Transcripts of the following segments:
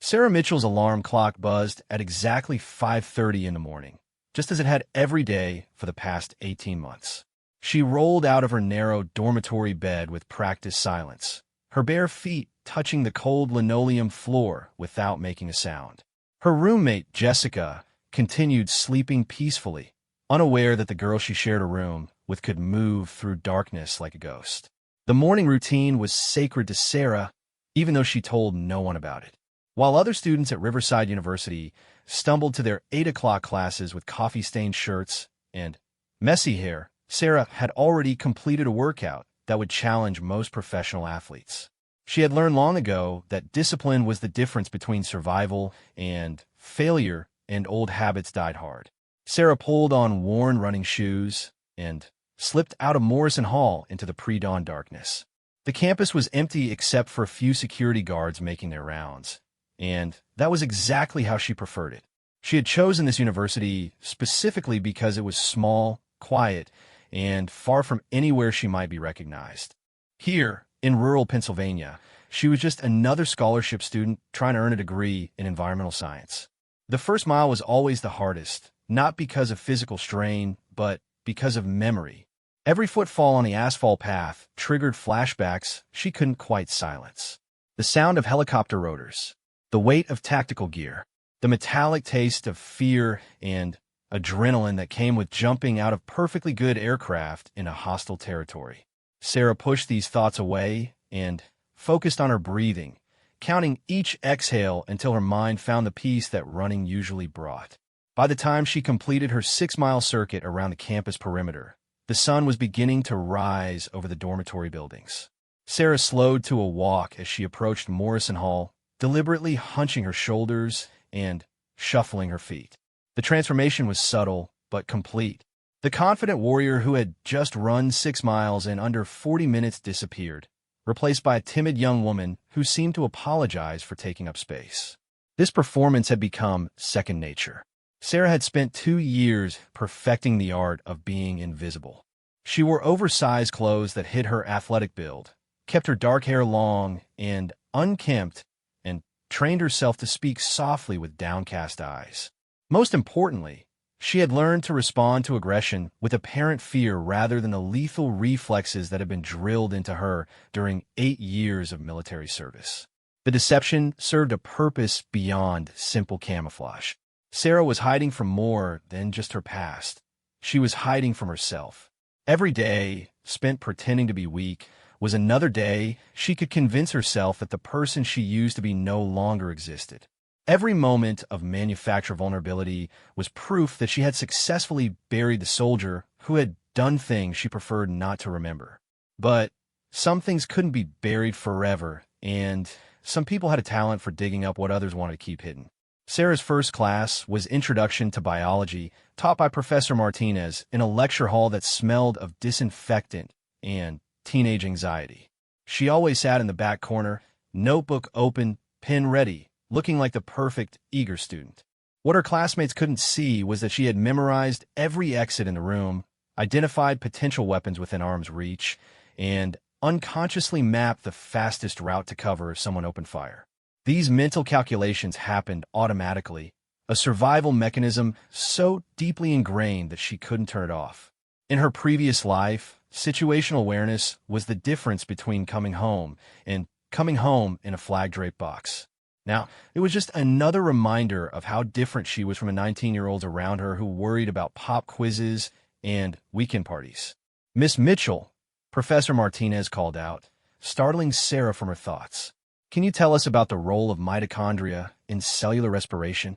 Sarah Mitchell's alarm clock buzzed at exactly 5:30 in the morning, just as it had every day for the past 18 months. She rolled out of her narrow dormitory bed with practiced silence, her bare feet touching the cold linoleum floor without making a sound. Her roommate, Jessica, continued sleeping peacefully, unaware that the girl she shared a room with could move through darkness like a ghost. The morning routine was sacred to Sarah, even though she told no one about it. While other students at Riverside University stumbled to their 8 o'clock classes with coffee-stained shirts and messy hair, Sarah had already completed a workout that would challenge most professional athletes. She had learned long ago that discipline was the difference between survival and failure, and old habits died hard. Sarah pulled on worn running shoes and slipped out of Morrison Hall into the pre-dawn darkness. The campus was empty except for a few security guards making their rounds, and that was exactly how she preferred it. She had chosen this university specifically because it was small, quiet, and far from anywhere she might be recognized. Here, in rural Pennsylvania, she was just another scholarship student trying to earn a degree in environmental science. The first mile was always the hardest, not because of physical strain, but because of memory. Every footfall on the asphalt path triggered flashbacks she couldn't quite silence. The sound of helicopter rotors, the weight of tactical gear, the metallic taste of fear and adrenaline that came with jumping out of perfectly good aircraft in a hostile territory. Sarah pushed these thoughts away and focused on her breathing, counting each exhale until her mind found the peace that running usually brought. By the time she completed her 6-mile circuit around the campus perimeter, the sun was beginning to rise over the dormitory buildings. Sarah slowed to a walk as she approached Morrison Hall, deliberately hunching her shoulders and shuffling her feet. The transformation was subtle but complete. The confident warrior who had just run 6 miles in under 40 minutes disappeared, replaced by a timid young woman who seemed to apologize for taking up space. This performance had become second nature. Sarah had spent 2 years perfecting the art of being invisible. She wore oversized clothes that hid her athletic build, kept her dark hair long and unkempt, and trained herself to speak softly with downcast eyes. Most importantly, she had learned to respond to aggression with apparent fear rather than the lethal reflexes that had been drilled into her during 8 years of military service. The deception served a purpose beyond simple camouflage. Sarah was hiding from more than just her past. She was hiding from herself. Every day, spent pretending to be weak, was another day she could convince herself that the person she used to be no longer existed. Every moment of manufactured vulnerability was proof that she had successfully buried the soldier who had done things she preferred not to remember. But some things couldn't be buried forever, and some people had a talent for digging up what others wanted to keep hidden. Sarah's first class was Introduction to Biology, taught by Professor Martinez in a lecture hall that smelled of disinfectant and teenage anxiety. She always sat in the back corner, notebook open, pen ready, looking like the perfect, eager student. What her classmates couldn't see was that she had memorized every exit in the room, identified potential weapons within arm's reach, and unconsciously mapped the fastest route to cover if someone opened fire. These mental calculations happened automatically, a survival mechanism so deeply ingrained that she couldn't turn it off. In her previous life, situational awareness was the difference between coming home and coming home in a flag-draped box. Now, it was just another reminder of how different she was from the 19-year-olds around her who worried about pop quizzes and weekend parties. "Miss Mitchell," Professor Martinez called out, startling Sarah from her thoughts. "Can you tell us about the role of mitochondria in cellular respiration?"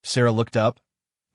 Sarah looked up,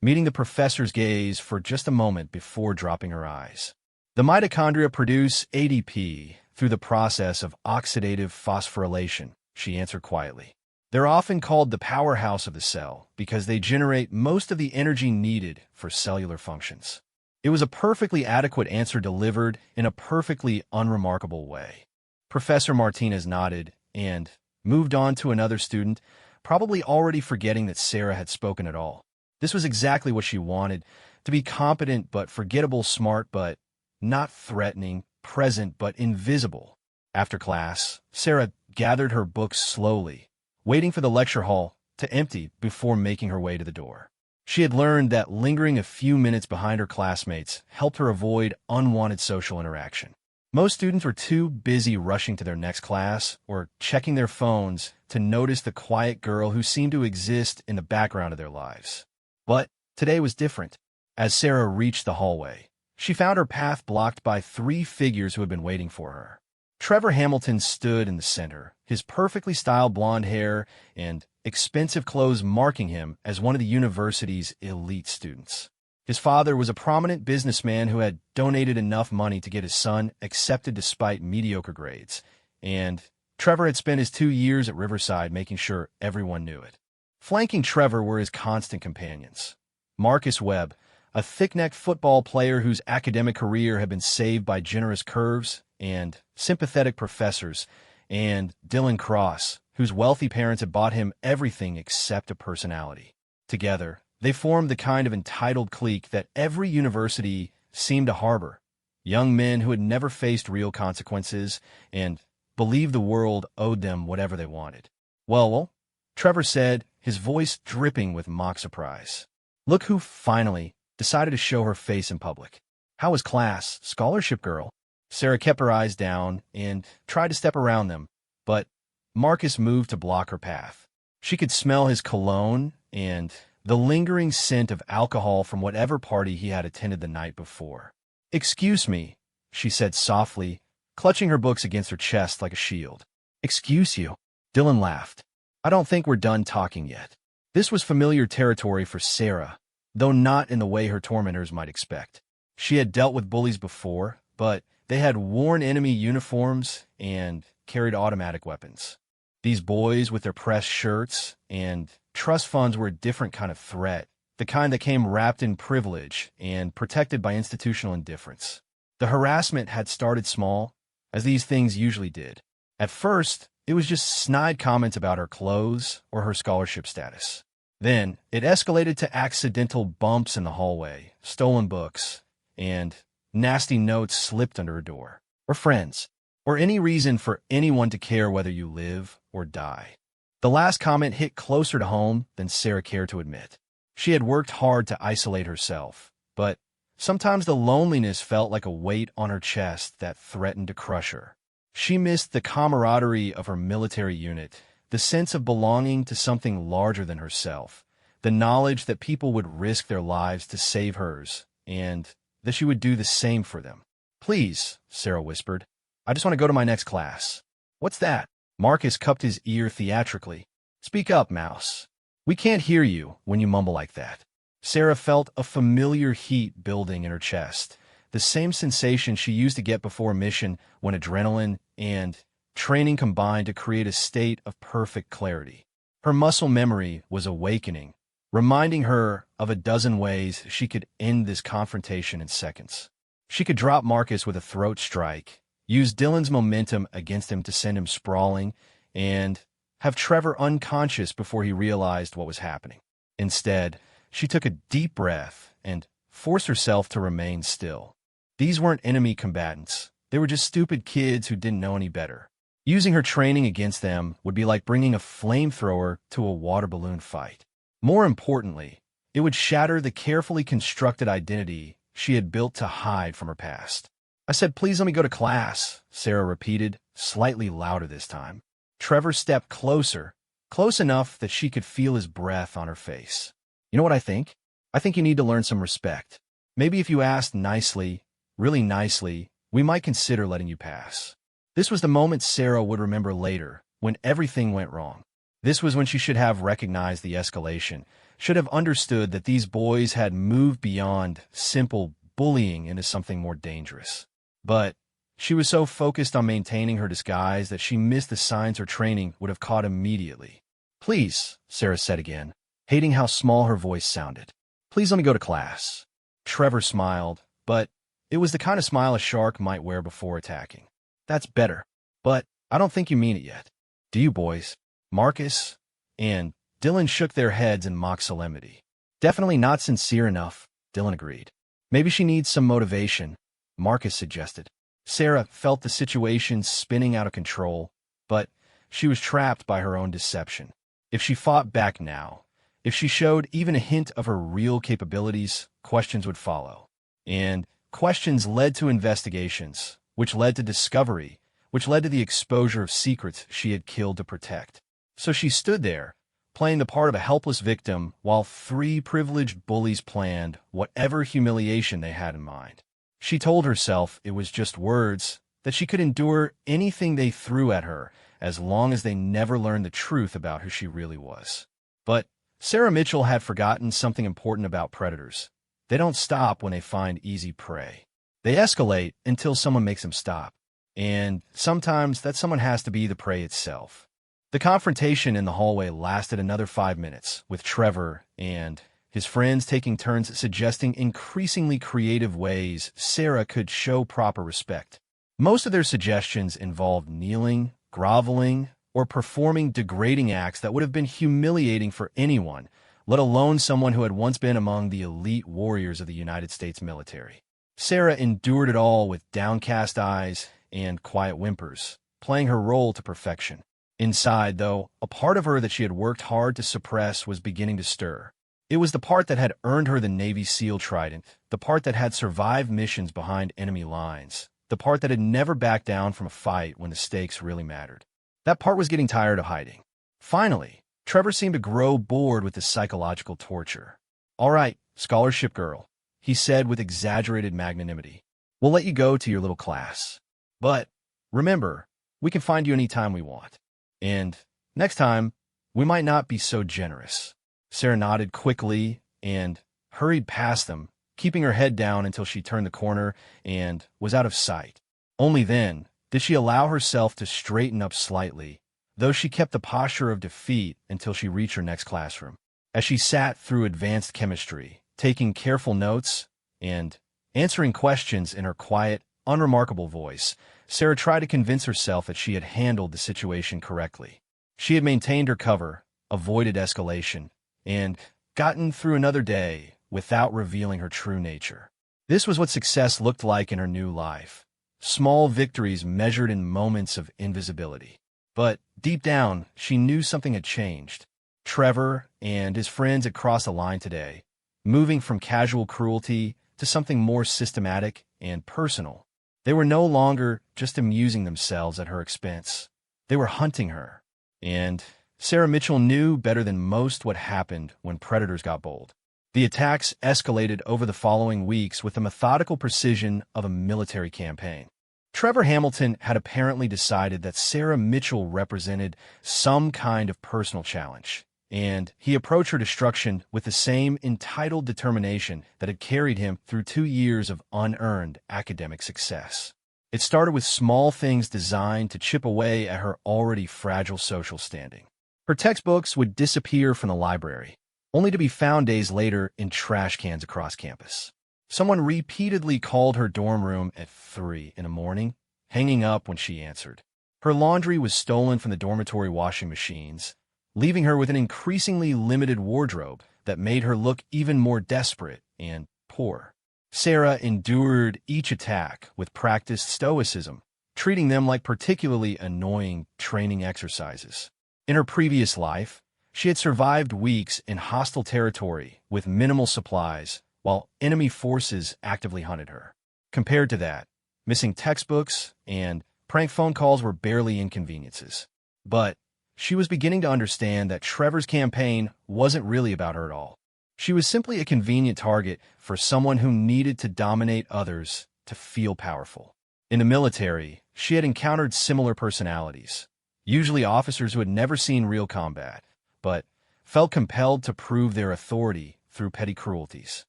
meeting the professor's gaze for just a moment before dropping her eyes. "The mitochondria produce ADP through the process of oxidative phosphorylation," she answered quietly. "They're often called the powerhouse of the cell because they generate most of the energy needed for cellular functions." It was a perfectly adequate answer delivered in a perfectly unremarkable way. Professor Martinez nodded and moved on to another student, probably already forgetting that Sarah had spoken at all. This was exactly what she wanted, to be competent but forgettable, smart but not threatening, present but invisible. After class, Sarah gathered her books slowly, waiting for the lecture hall to empty before making her way to the door. She had learned that lingering a few minutes behind her classmates helped her avoid unwanted social interaction. Most students were too busy rushing to their next class or checking their phones to notice the quiet girl who seemed to exist in the background of their lives. But today was different. As Sarah reached the hallway, she found her path blocked by three figures who had been waiting for her. Trevor Hamilton stood in the center, his perfectly styled blonde hair and expensive clothes marking him as one of the university's elite students. His father was a prominent businessman who had donated enough money to get his son accepted despite mediocre grades, and Trevor had spent his 2 years at Riverside making sure everyone knew it. Flanking Trevor were his constant companions. Marcus Webb, a thick-necked football player whose academic career had been saved by generous curves and sympathetic professors, and Dylan Cross, whose wealthy parents had bought him everything except a personality. Together, they formed the kind of entitled clique that every university seemed to harbor, young men who had never faced real consequences and believed the world owed them whatever they wanted. Well, Trevor said, his voice dripping with mock surprise. Look who finally decided to show her face in public. How was class, scholarship girl? Sarah kept her eyes down and tried to step around them, but Marcus moved to block her path. She could smell his cologne and the lingering scent of alcohol from whatever party he had attended the night before. "Excuse me," she said softly, clutching her books against her chest like a shield. "Excuse you." Dylan laughed. "I don't think we're done talking yet." This was familiar territory for Sarah, though not in the way her tormentors might expect. She had dealt with bullies before, but they had worn enemy uniforms and carried automatic weapons. These boys with their pressed shirts and trust funds were a different kind of threat, the kind that came wrapped in privilege and protected by institutional indifference. The harassment had started small, as these things usually did. At first, it was just snide comments about her clothes or her scholarship status. Then, it escalated to accidental bumps in the hallway, stolen books, and nasty notes slipped under her door. Or friends, or any reason for anyone to care whether you live or die. The last comment hit closer to home than Sarah cared to admit. She had worked hard to isolate herself, but sometimes the loneliness felt like a weight on her chest that threatened to crush her. She missed the camaraderie of her military unit, the sense of belonging to something larger than herself, the knowledge that people would risk their lives to save hers, and that she would do the same for them. "Please," Sarah whispered. "I just want to go to my next class." "What's that?" Marcus cupped his ear theatrically. "Speak up, Mouse. We can't hear you when you mumble like that." Sarah felt a familiar heat building in her chest, the same sensation she used to get before a mission when adrenaline and training combined to create a state of perfect clarity. Her muscle memory was awakening, reminding her of a dozen ways she could end this confrontation in seconds. She could drop Marcus with a throat strike, use Dylan's momentum against him to send him sprawling, and have Trevor unconscious before he realized what was happening. Instead, she took a deep breath and forced herself to remain still. These weren't enemy combatants. They were just stupid kids who didn't know any better. Using her training against them would be like bringing a flamethrower to a water balloon fight. More importantly, it would shatter the carefully constructed identity she had built to hide from her past. "I said, please let me go to class," Sarah repeated, slightly louder this time. Trevor stepped closer, close enough that she could feel his breath on her face. "You know what I think? I think you need to learn some respect. Maybe if you asked nicely, really nicely, we might consider letting you pass." This was the moment Sarah would remember later, when everything went wrong. This was when she should have recognized the escalation, should have understood that these boys had moved beyond simple bullying into something more dangerous. But she was so focused on maintaining her disguise that she missed the signs her training would have caught immediately. "Please," Sarah said again, hating how small her voice sounded. "Please let me go to class." Trevor smiled, but it was the kind of smile a shark might wear before attacking. "That's better, but I don't think you mean it yet. Do you, boys?" Marcus and Dylan shook their heads in mock solemnity. "Definitely not sincere enough," Dylan agreed. "Maybe she needs some motivation," Marcus suggested. Sarah felt the situation spinning out of control, but she was trapped by her own deception. If she fought back now, if she showed even a hint of her real capabilities, questions would follow. And questions led to investigations, which led to discovery, which led to the exposure of secrets she had killed to protect. So she stood there, playing the part of a helpless victim while three privileged bullies planned whatever humiliation they had in mind. She told herself it was just words, that she could endure anything they threw at her as long as they never learned the truth about who she really was. But Sarah Mitchell had forgotten something important about predators. They don't stop when they find easy prey. They escalate until someone makes them stop. And sometimes that someone has to be the prey itself. The confrontation in the hallway lasted another 5 minutes, with Trevor and his friends taking turns suggesting increasingly creative ways Sarah could show proper respect. Most of their suggestions involved kneeling, groveling, or performing degrading acts that would have been humiliating for anyone, let alone someone who had once been among the elite warriors of the United States military. Sarah endured it all with downcast eyes and quiet whimpers, playing her role to perfection. Inside, though, a part of her that she had worked hard to suppress was beginning to stir. It was the part that had earned her the Navy SEAL Trident, the part that had survived missions behind enemy lines, the part that had never backed down from a fight when the stakes really mattered. That part was getting tired of hiding. Finally, Trevor seemed to grow bored with this psychological torture. "All right, scholarship girl," he said with exaggerated magnanimity. "We'll let you go to your little class. But remember, we can find you anytime we want. And next time, we might not be so generous." Sarah nodded quickly and hurried past them, keeping her head down until she turned the corner and was out of sight. Only then did she allow herself to straighten up slightly, though she kept the posture of defeat until she reached her next classroom. As she sat through advanced chemistry, taking careful notes and answering questions in her quiet, unremarkable voice, Sarah tried to convince herself that she had handled the situation correctly. She had maintained her cover, avoided escalation, and gotten through another day without revealing her true nature. This was what success looked like in her new life. Small victories measured in moments of invisibility. But deep down, she knew something had changed. Trevor and his friends had crossed a line today, moving from casual cruelty to something more systematic and personal. They were no longer just amusing themselves at her expense. They were hunting her. And Sarah Mitchell knew better than most what happened when predators got bold. The attacks escalated over the following weeks with the methodical precision of a military campaign. Trevor Hamilton had apparently decided that Sarah Mitchell represented some kind of personal challenge, and he approached her destruction with the same entitled determination that had carried him through 2 years of unearned academic success. It started with small things designed to chip away at her already fragile social standing. Her textbooks would disappear from the library, only to be found days later in trash cans across campus. Someone repeatedly called her dorm room at 3 in the morning, hanging up when she answered. Her laundry was stolen from the dormitory washing machines, leaving her with an increasingly limited wardrobe that made her look even more desperate and poor. Sarah endured each attack with practiced stoicism, treating them like particularly annoying training exercises. In her previous life, she had survived weeks in hostile territory with minimal supplies, while enemy forces actively hunted her. Compared to that, missing textbooks and prank phone calls were barely inconveniences. But she was beginning to understand that Trevor's campaign wasn't really about her at all. She was simply a convenient target for someone who needed to dominate others to feel powerful. In the military, she had encountered similar personalities, usually officers who had never seen real combat, but felt compelled to prove their authority through petty cruelties.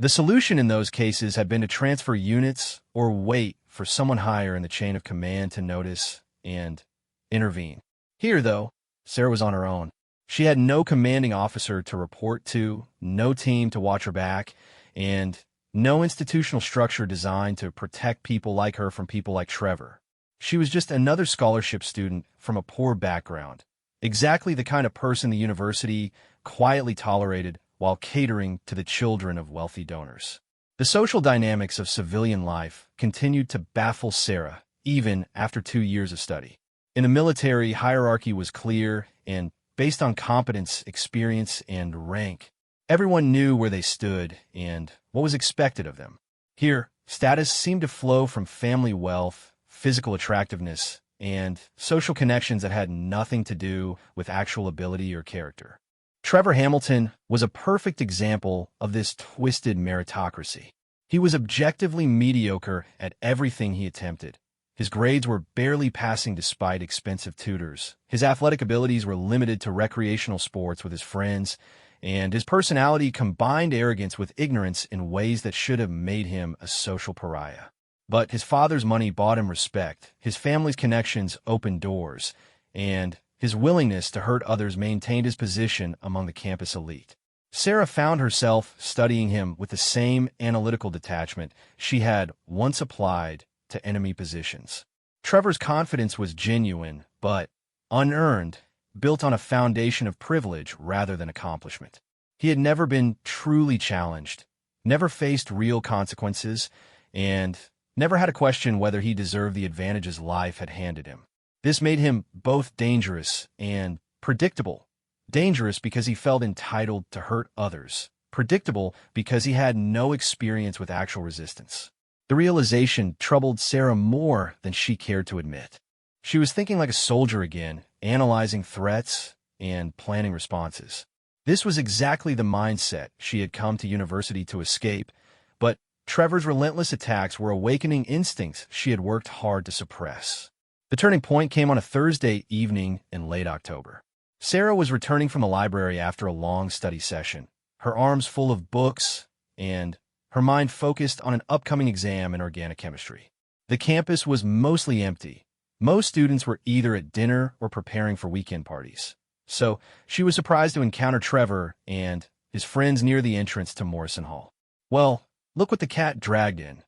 The solution in those cases had been to transfer units or wait for someone higher in the chain of command to notice and intervene. Here, though, Sarah was on her own. She had no commanding officer to report to, no team to watch her back, and no institutional structure designed to protect people like her from people like Trevor. She was just another scholarship student from a poor background, exactly the kind of person the university quietly tolerated while catering to the children of wealthy donors. The social dynamics of civilian life continued to baffle Sarah, even after 2 years of study. In the military, hierarchy was clear and based on competence, experience, and rank. Everyone knew where they stood and what was expected of them. Here, status seemed to flow from family wealth, physical attractiveness, and social connections that had nothing to do with actual ability or character. Trevor Hamilton was a perfect example of this twisted meritocracy. He was objectively mediocre at everything he attempted. His grades were barely passing despite expensive tutors. His athletic abilities were limited to recreational sports with his friends, and his personality combined arrogance with ignorance in ways that should have made him a social pariah. But his father's money bought him respect, his family's connections opened doors, and his willingness to hurt others maintained his position among the campus elite. Sarah found herself studying him with the same analytical detachment she had once applied to enemy positions. Trevor's confidence was genuine, but unearned, built on a foundation of privilege rather than accomplishment. He had never been truly challenged, never faced real consequences, and never had to question whether he deserved the advantages life had handed him. This made him both dangerous and predictable. Dangerous because he felt entitled to hurt others. Predictable because he had no experience with actual resistance. The realization troubled Sarah more than she cared to admit. She was thinking like a soldier again, analyzing threats and planning responses. This was exactly the mindset she had come to university to escape, but Trevor's relentless attacks were awakening instincts she had worked hard to suppress. The turning point came on a Thursday evening in late October. Sarah was returning from the library after a long study session, her arms full of books and her mind focused on an upcoming exam in organic chemistry. The campus was mostly empty. Most students were either at dinner or preparing for weekend parties. So she was surprised to encounter Trevor and his friends near the entrance to Morrison Hall. "Well, look what the cat dragged in,"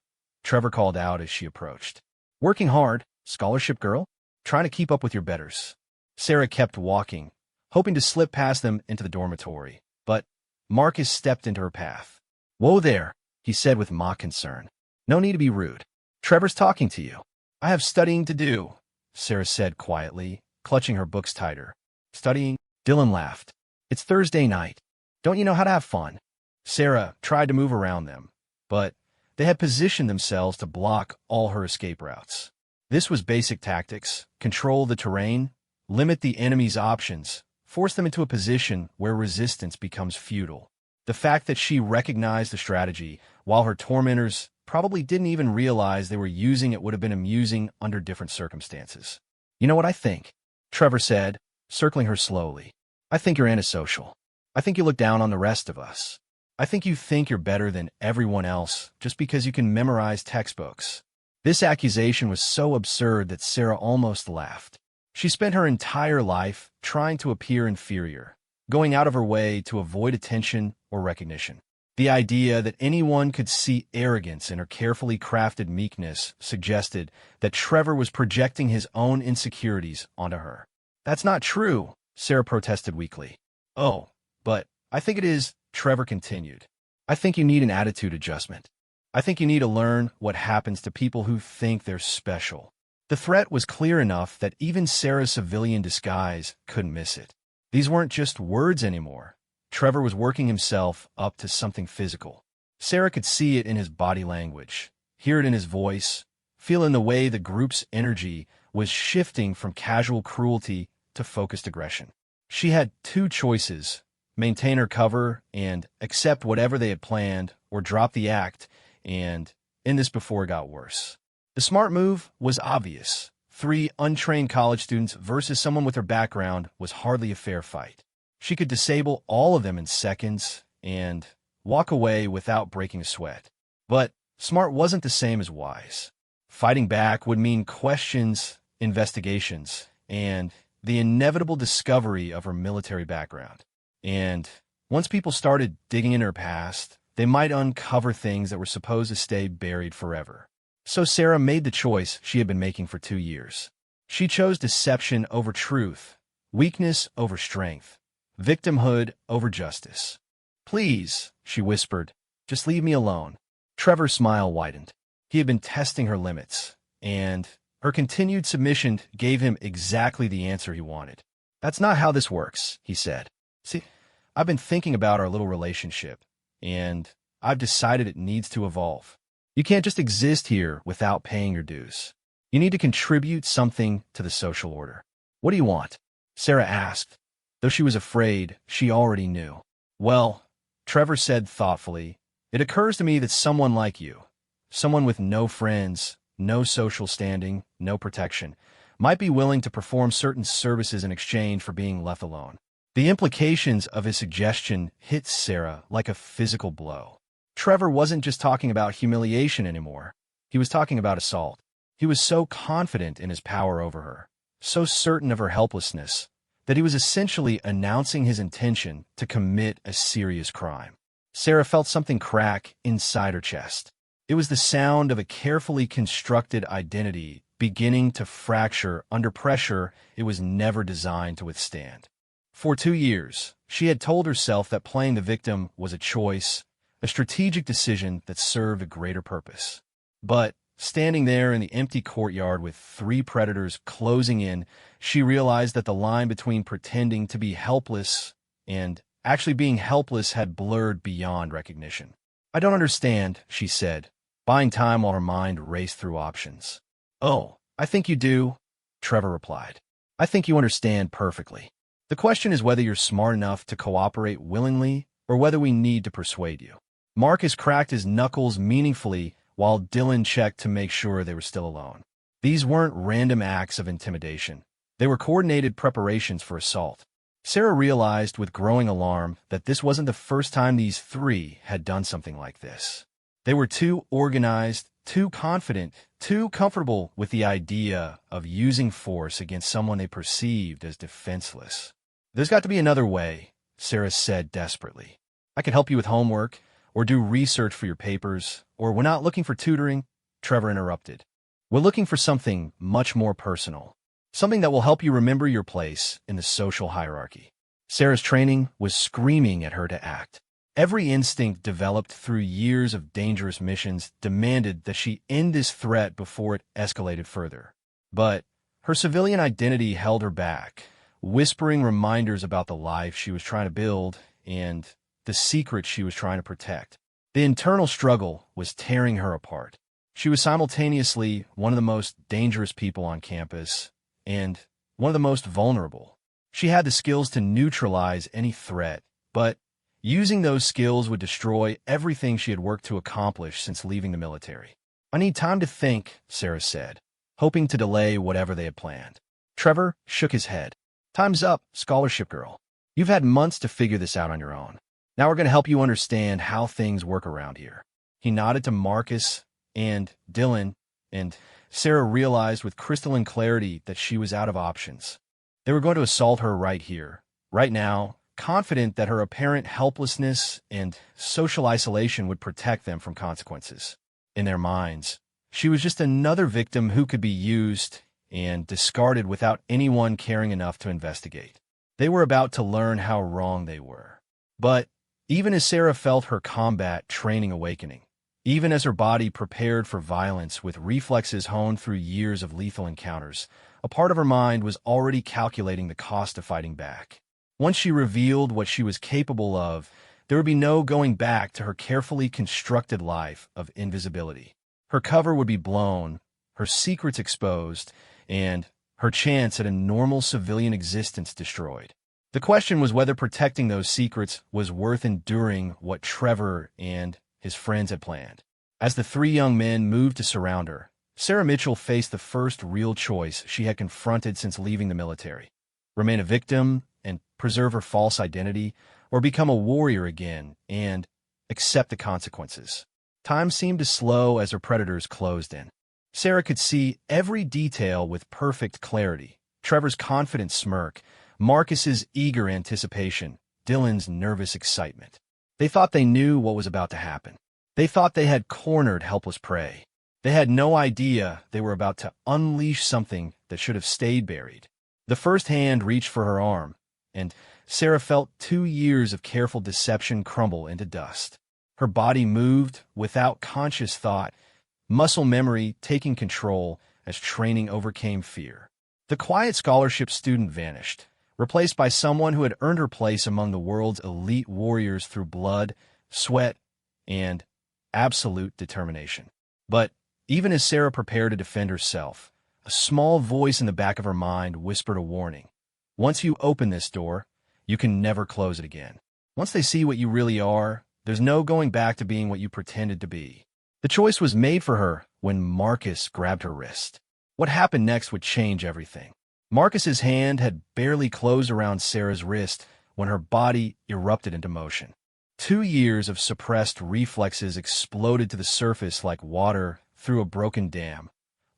Trevor called out as she approached. "Working hard, scholarship girl, trying to keep up with your betters." Sarah kept walking, hoping to slip past them into the dormitory, but Marcus stepped into her path. "Whoa there," he said with mock concern. "No need to be rude. Trevor's talking to you." "I have studying to do," Sarah said quietly, clutching her books tighter. "Studying?" Dylan laughed. "It's Thursday night. Don't you know how to have fun?" Sarah tried to move around them, but they had positioned themselves to block all her escape routes. This was basic tactics: control the terrain, limit the enemy's options, force them into a position where resistance becomes futile. The fact that she recognized the strategy, while her tormentors probably didn't even realize they were using it, would have been amusing under different circumstances. "You know what I think?" Trevor said, circling her slowly. "I think you're antisocial. I think you look down on the rest of us. I think you think you're better than everyone else just because you can memorize textbooks." This accusation was so absurd that Sarah almost laughed. She spent her entire life trying to appear inferior, going out of her way to avoid attention or recognition. The idea that anyone could see arrogance in her carefully crafted meekness suggested that Trevor was projecting his own insecurities onto her. "That's not true," Sarah protested weakly. "Oh, but I think it is," Trevor continued. "I think you need an attitude adjustment. I think you need to learn what happens to people who think they're special." The threat was clear enough that even Sarah's civilian disguise couldn't miss it. These weren't just words anymore. Trevor was working himself up to something physical. Sarah could see it in his body language, hear it in his voice, feel in the way the group's energy was shifting from casual cruelty to focused aggression. She had two choices: maintain her cover and accept whatever they had planned, or drop the act and end this before it got worse. The smart move was obvious. 3 untrained college students versus someone with her background was hardly a fair fight. She could disable all of them in seconds and walk away without breaking a sweat. But smart wasn't the same as wise. Fighting back would mean questions, investigations, and the inevitable discovery of her military background. And once people started digging in her past, they might uncover things that were supposed to stay buried forever. So Sarah made the choice she had been making for 2 years. She chose deception over truth, weakness over strength, victimhood over justice. "Please," she whispered, "just leave me alone." Trevor's smile widened. He had been testing her limits, and Her continued submission gave him exactly the answer he wanted. "That's not how this works," he said. "See, I've been thinking about our little relationship, and I've decided it needs to evolve. You can't just exist here without paying your dues. You need to contribute something to the social order." "What do you want?" Sarah asked. Though she was afraid, she already knew. "Well," Trevor said thoughtfully, "it occurs to me that someone like you, someone with no friends, no social standing, no protection, might be willing to perform certain services in exchange for being left alone." The implications of his suggestion hit Sarah like a physical blow. Trevor wasn't just talking about humiliation anymore. He was talking about assault. He was so confident in his power over her, so certain of her helplessness, that he was essentially announcing his intention to commit a serious crime. Sarah felt something crack inside her chest. It was the sound of a carefully constructed identity beginning to fracture under pressure it was never designed to withstand. For 2 years, she had told herself that playing the victim was a choice, a strategic decision that served a greater purpose. But standing there in the empty courtyard with 3 predators closing in, she realized that the line between pretending to be helpless and actually being helpless had blurred beyond recognition. "I don't understand," she said, buying time while her mind raced through options. "Oh, I think you do," Trevor replied. "I think you understand perfectly. The question is whether you're smart enough to cooperate willingly or whether we need to persuade you." Marcus cracked his knuckles meaningfully while Dylan checked to make sure they were still alone. These weren't random acts of intimidation. They were coordinated preparations for assault. Sarah realized with growing alarm that this wasn't the first time these 3 had done something like this. They were too organized, too confident, too comfortable with the idea of using force against someone they perceived as defenseless. "There's got to be another way," Sarah said desperately. "I could help you with homework, or do research for your papers, or we're not looking for tutoring," Trevor interrupted. "We're looking for something much more personal. Something that will help you remember your place in the social hierarchy." Sarah's training was screaming at her to act. Every instinct developed through years of dangerous missions demanded that she end this threat before it escalated further. But her civilian identity held her back, whispering reminders about the life she was trying to build and the secrets she was trying to protect. The internal struggle was tearing her apart. She was simultaneously one of the most dangerous people on campus and one of the most vulnerable. She had the skills to neutralize any threat, but using those skills would destroy everything she had worked to accomplish since leaving the military. "I need time to think," Sarah said, hoping to delay whatever they had planned. Trevor shook his head. "Time's up, scholarship girl. You've had months to figure this out on your own. Now we're going to help you understand how things work around here." He nodded to Marcus and Dylan, and Sarah realized with crystalline clarity that she was out of options. They were going to assault her right here, right now, confident that her apparent helplessness and social isolation would protect them from consequences. In their minds, she was just another victim who could be used and discarded without anyone caring enough to investigate. They were about to learn how wrong they were. But even as Sarah felt her combat training awakening, even as her body prepared for violence with reflexes honed through years of lethal encounters, a part of her mind was already calculating the cost of fighting back. Once she revealed what she was capable of, there would be no going back to her carefully constructed life of invisibility. Her cover would be blown, her secrets exposed, and her chance at a normal civilian existence destroyed. The question was whether protecting those secrets was worth enduring what Trevor and his friends had planned. As the 3 young men moved to surround her, Sarah Mitchell faced the first real choice she had confronted since leaving the military: remain a victim and preserve her false identity, or become a warrior again and accept the consequences. Time seemed to slow as her predators closed in. Sarah could see every detail with perfect clarity: Trevor's confident smirk, Marcus's eager anticipation, Dylan's nervous excitement. They thought they knew what was about to happen. They thought they had cornered helpless prey. They had no idea they were about to unleash something that should have stayed buried. The first hand reached for her arm, and Sarah felt 2 years of careful deception crumble into dust. Her body moved without conscious thought, muscle memory taking control, as training overcame fear. The quiet scholarship student vanished, replaced by someone who had earned her place among the world's elite warriors through blood, sweat, and absolute determination. But even as Sarah prepared to defend herself, a small voice in the back of her mind whispered a warning. Once you open this door, you can never close it again. Once they see what you really are, there's no going back to being what you pretended to be. The choice was made for her when Marcus grabbed her wrist. What happened next would change everything. Marcus's hand had barely closed around Sarah's wrist when her body erupted into motion. 2 years of suppressed reflexes exploded to the surface like water through a broken dam,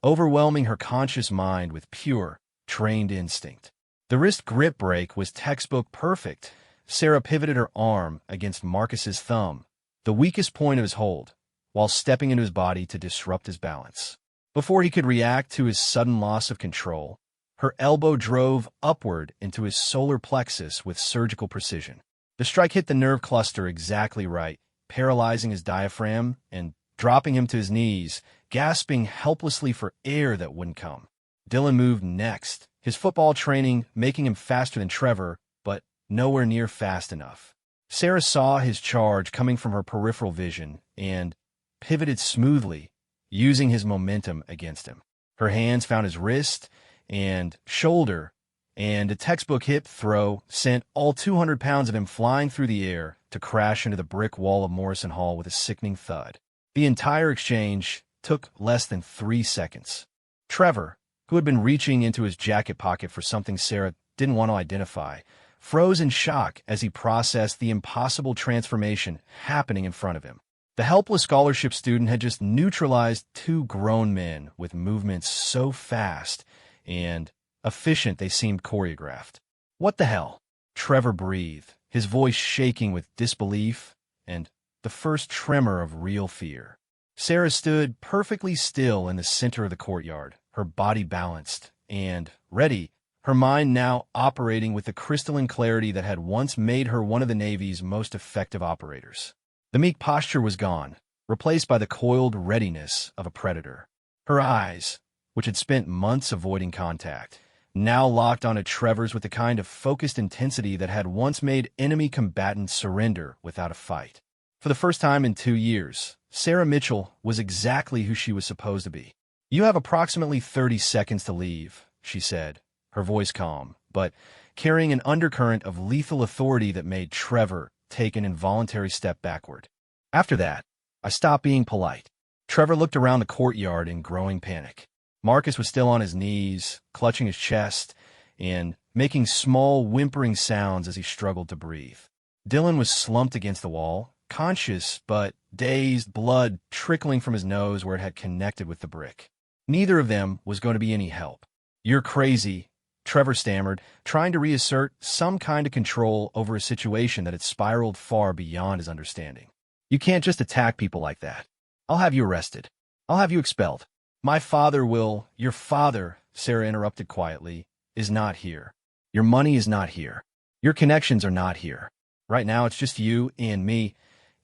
overwhelming her conscious mind with pure, trained instinct. The wrist grip break was textbook perfect. Sarah pivoted her arm against Marcus's thumb, the weakest point of his hold, while stepping into his body to disrupt his balance. Before he could react to his sudden loss of control, her elbow drove upward into his solar plexus with surgical precision. The strike hit the nerve cluster exactly right, paralyzing his diaphragm and dropping him to his knees, gasping helplessly for air that wouldn't come. Dylan moved next, his football training making him faster than Trevor, but nowhere near fast enough. Sarah saw his charge coming from her peripheral vision and pivoted smoothly, using his momentum against him. Her hands found his wrist and shoulder, and a textbook hip throw sent all 200 pounds of him flying through the air to crash into the brick wall of Morrison Hall with a sickening thud. The entire exchange took less than 3 seconds. Trevor, who had been reaching into his jacket pocket for something Sarah didn't want to identify, froze in shock as he processed the impossible transformation happening in front of him. The helpless scholarship student had just neutralized 2 grown men with movements so fast and efficient they seemed choreographed. What the hell? Trevor breathed, his voice shaking with disbelief and the first tremor of real fear. Sarah stood perfectly still in the center of the courtyard, her body balanced and ready, her mind now operating with the crystalline clarity that had once made her one of the Navy's most effective operators. The meek posture was gone, replaced by the coiled readiness of a predator. Her eyes, which had spent months avoiding contact, now locked onto Trevor's with the kind of focused intensity that had once made enemy combatants surrender without a fight. For the first time in 2 years, Sarah Mitchell was exactly who she was supposed to be. "You have approximately 30 seconds to leave," she said, her voice calm, but carrying an undercurrent of lethal authority that made Trevor take an involuntary step backward. After that, I stopped being polite. Trevor looked around the courtyard in growing panic. Marcus was still on his knees, clutching his chest and making small, whimpering sounds as he struggled to breathe. Dylan was slumped against the wall, conscious but dazed, blood trickling from his nose where it had connected with the brick. Neither of them was going to be any help. "You're crazy," Trevor stammered, trying to reassert some kind of control over a situation that had spiraled far beyond his understanding. "You can't just attack people like that. I'll have you arrested. I'll have you expelled." "My father will—" "Your father," Sarah interrupted quietly, "is not here. Your money is not here. Your connections are not here. Right now it's just you and me,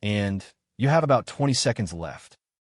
and you have about 20 seconds left."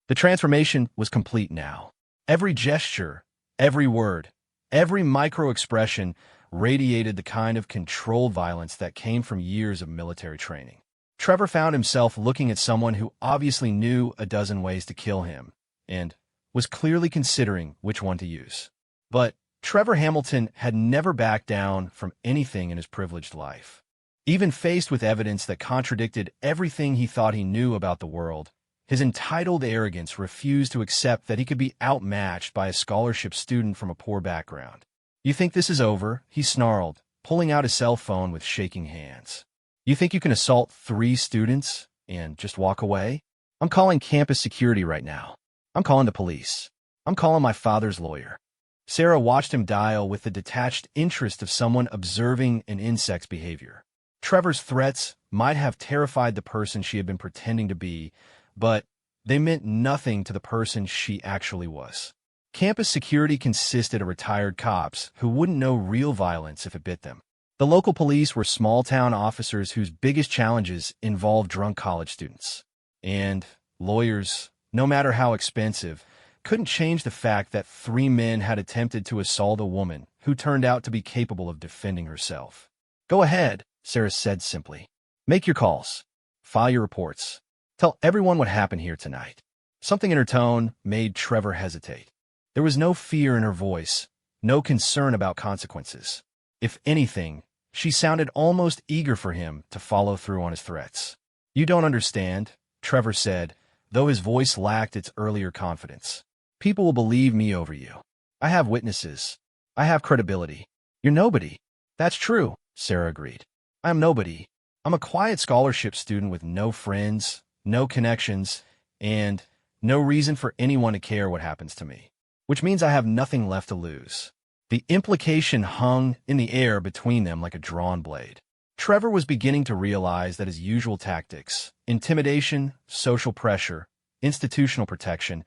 The transformation was complete now. Every gesture, every word, every micro-expression radiated the kind of controlled violence that came from years of military training. Trevor found himself looking at someone who obviously knew a dozen ways to kill him, and was clearly considering which one to use. But Trevor Hamilton had never backed down from anything in his privileged life. Even faced with evidence that contradicted everything he thought he knew about the world, his entitled arrogance refused to accept that he could be outmatched by a scholarship student from a poor background. "You think this is over?" he snarled, pulling out his cell phone with shaking hands. "You think you can assault 3 students and just walk away? I'm calling campus security right now. I'm calling the police. I'm calling my father's lawyer." Sarah watched him dial with the detached interest of someone observing an insect's behavior. Trevor's threats might have terrified the person she had been pretending to be, but they meant nothing to the person she actually was. Campus security consisted of retired cops who wouldn't know real violence if it bit them. The local police were small-town officers whose biggest challenges involved drunk college students. And lawyers, no matter how expensive, couldn't change the fact that 3 men had attempted to assault a woman who turned out to be capable of defending herself. "Go ahead," Sarah said simply. "Make your calls. File your reports. Tell everyone what happened here tonight." Something in her tone made Trevor hesitate. There was no fear in her voice, no concern about consequences. If anything, she sounded almost eager for him to follow through on his threats. "You don't understand," Trevor said, though his voice lacked its earlier confidence. "People will believe me over you. I have witnesses. I have credibility. You're nobody." "That's true," Sarah agreed. "I'm nobody. I'm a quiet scholarship student with no friends, no connections, and no reason for anyone to care what happens to me. Which means I have nothing left to lose." The implication hung in the air between them like a drawn blade. Trevor was beginning to realize that his usual tactics, intimidation, social pressure, institutional protection,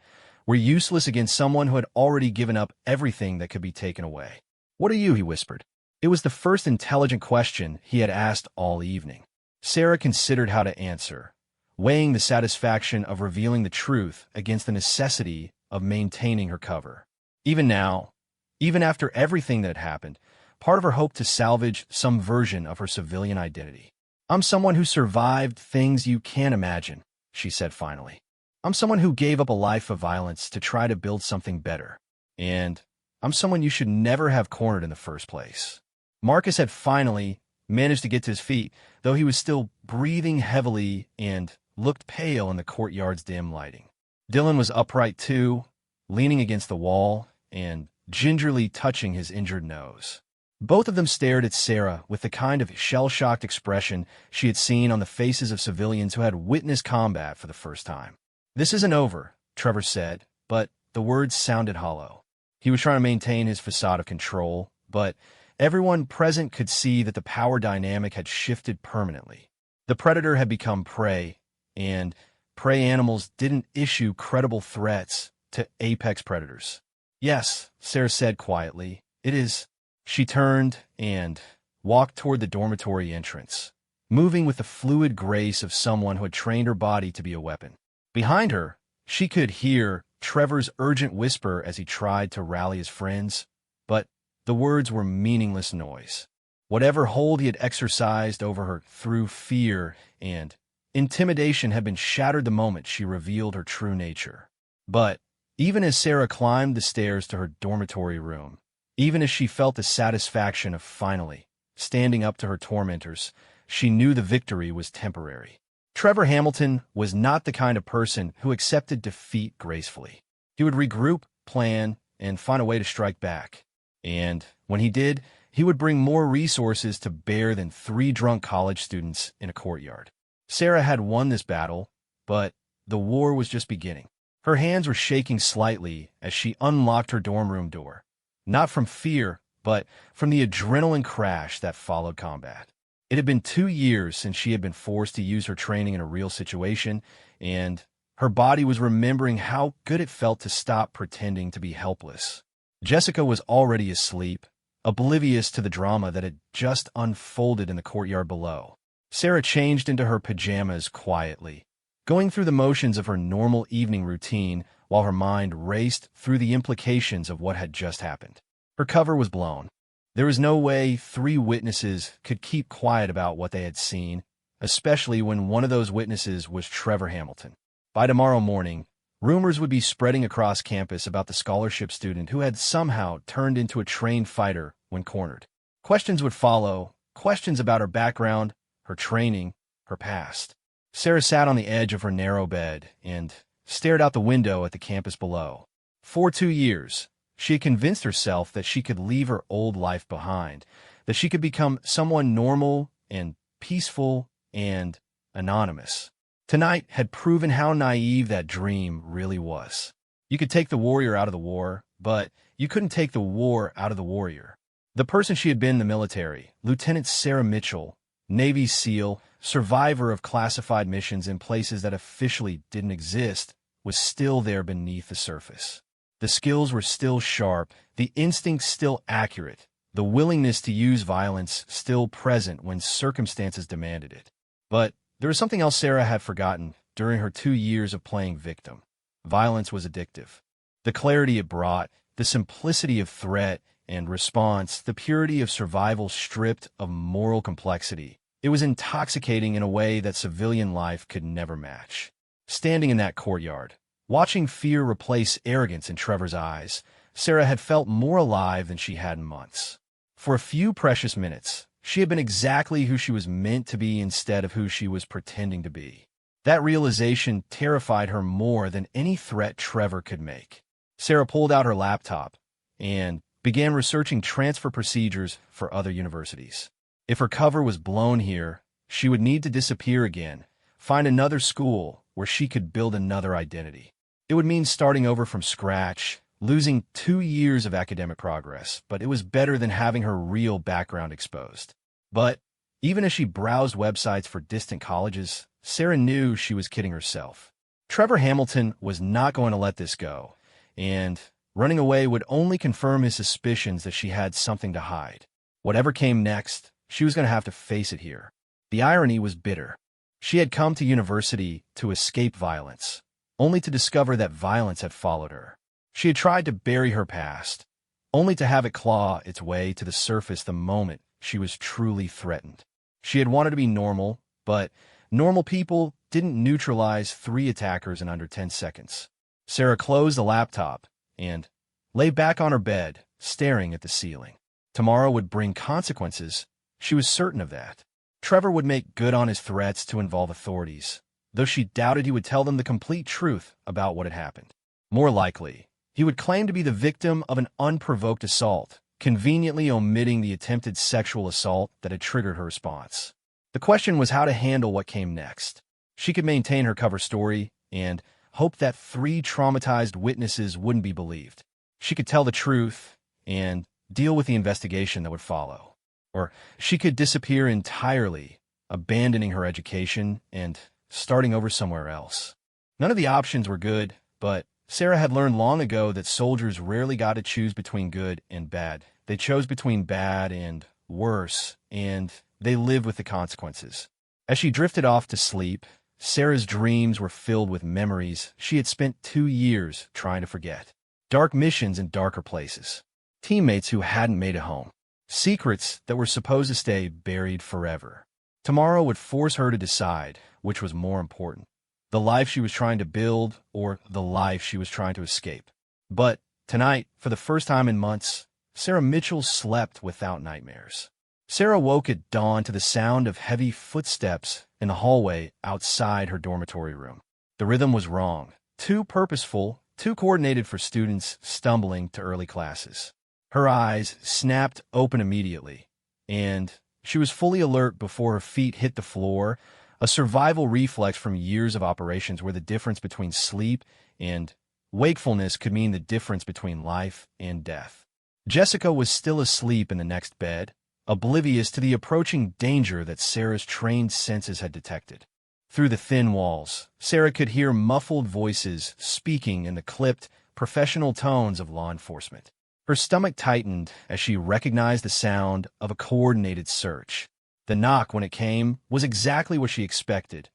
were useless against someone who had already given up everything that could be taken away. "What are you?" he whispered. It was the first intelligent question he had asked all evening. Sarah considered how to answer, weighing the satisfaction of revealing the truth against the necessity of maintaining her cover. Even now, even after everything that had happened, part of her hoped to salvage some version of her civilian identity. "I'm someone who survived things you can't imagine," she said finally. "I'm someone who gave up a life of violence to try to build something better. And I'm someone you should never have cornered in the first place." Marcus had finally managed to get to his feet, though he was still breathing heavily and looked pale in the courtyard's dim lighting. Dylan was upright too, leaning against the wall and gingerly touching his injured nose. Both of them stared at Sarah with the kind of shell-shocked expression she had seen on the faces of civilians who had witnessed combat for the first time. "This isn't over," Trevor said, but the words sounded hollow. He was trying to maintain his facade of control, but everyone present could see that the power dynamic had shifted permanently. The predator had become prey, and prey animals didn't issue credible threats to apex predators. "Yes," Sarah said quietly, "it is." She turned and walked toward the dormitory entrance, moving with the fluid grace of someone who had trained her body to be a weapon. Behind her, she could hear Trevor's urgent whisper as he tried to rally his friends, but the words were meaningless noise. Whatever hold he had exercised over her through fear and intimidation had been shattered the moment she revealed her true nature. But even as Sarah climbed the stairs to her dormitory room, even as she felt the satisfaction of finally standing up to her tormentors, she knew the victory was temporary. Trevor Hamilton was not the kind of person who accepted defeat gracefully. He would regroup, plan, and find a way to strike back. And when he did, he would bring more resources to bear than 3 drunk college students in a courtyard. Sarah had won this battle, but the war was just beginning. Her hands were shaking slightly as she unlocked her dorm room door, not from fear, but from the adrenaline crash that followed combat. It had been 2 years since she had been forced to use her training in a real situation, and her body was remembering how good it felt to stop pretending to be helpless. Jessica was already asleep, oblivious to the drama that had just unfolded in the courtyard below. Sarah changed into her pajamas quietly, going through the motions of her normal evening routine while her mind raced through the implications of what had just happened. Her cover was blown. There was no way 3 witnesses could keep quiet about what they had seen, especially when one of those witnesses was Trevor Hamilton. By tomorrow morning, rumors would be spreading across campus about the scholarship student who had somehow turned into a trained fighter when cornered. Questions would follow, questions about her background, her training, her past. Sarah sat on the edge of her narrow bed and stared out the window at the campus below. For 2 years, she had convinced herself that she could leave her old life behind, that she could become someone normal and peaceful and anonymous. Tonight had proven how naive that dream really was. You could take the warrior out of the war, but you couldn't take the war out of the warrior. The person she had been in the military, Lieutenant Sarah Mitchell, Navy SEAL, survivor of classified missions in places that officially didn't exist, was still there beneath the surface. The skills were still sharp, the instincts still accurate, the willingness to use violence still present when circumstances demanded it. But there was something else Sarah had forgotten during her 2 years of playing victim. Violence was addictive. The clarity it brought, the simplicity of threat and response, the purity of survival stripped of moral complexity. It was intoxicating in a way that civilian life could never match. Standing in that courtyard, watching fear replace arrogance in Trevor's eyes, Sarah had felt more alive than she had in months. For a few precious minutes, she had been exactly who she was meant to be instead of who she was pretending to be. That realization terrified her more than any threat Trevor could make. Sarah pulled out her laptop and began researching transfer procedures for other universities. If her cover was blown here, she would need to disappear again, find another school where she could build another identity. It would mean starting over from scratch, losing 2 years of academic progress, but it was better than having her real background exposed. But even as she browsed websites for distant colleges, Sarah knew she was kidding herself. Trevor Hamilton was not going to let this go, and running away would only confirm his suspicions that she had something to hide. Whatever came next, she was going to have to face it here. The irony was bitter. She had come to university to escape violence, only to discover that violence had followed her. She had tried to bury her past, only to have it claw its way to the surface the moment she was truly threatened. She had wanted to be normal, but normal people didn't neutralize 3 attackers in under 10 seconds. Sarah closed the laptop and lay back on her bed, staring at the ceiling. Tomorrow would bring consequences. She was certain of that. Trevor would make good on his threats to involve authorities, though she doubted he would tell them the complete truth about what had happened. More likely, he would claim to be the victim of an unprovoked assault, conveniently omitting the attempted sexual assault that had triggered her response. The question was how to handle what came next. She could maintain her cover story and hope that 3 traumatized witnesses wouldn't be believed. She could tell the truth and deal with the investigation that would follow. Or she could disappear entirely, abandoning her education and starting over somewhere else. None of the options were good, but Sarah had learned long ago that soldiers rarely got to choose between good and bad. They chose between bad and worse, and they lived with the consequences. As she drifted off to sleep, Sarah's dreams were filled with memories she had spent 2 years trying to forget. Dark missions in darker places. Teammates who hadn't made it home. Secrets that were supposed to stay buried forever. Tomorrow would force her to decide which was more important. The life she was trying to build or the life she was trying to escape. But tonight, for the first time in months, Sarah Mitchell slept without nightmares. Sarah woke at dawn to the sound of heavy footsteps in the hallway outside her dormitory room. The rhythm was wrong, too purposeful, too coordinated for students stumbling to early classes. Her eyes snapped open immediately, and she was fully alert before her feet hit the floor, a survival reflex from years of operations where the difference between sleep and wakefulness could mean the difference between life and death. Jessica was still asleep in the next bed, oblivious to the approaching danger that Sarah's trained senses had detected. Through the thin walls, Sarah could hear muffled voices speaking in the clipped, professional tones of law enforcement. Her stomach tightened as she recognized the sound of a coordinated search. The knock, when it came, was exactly what she expected.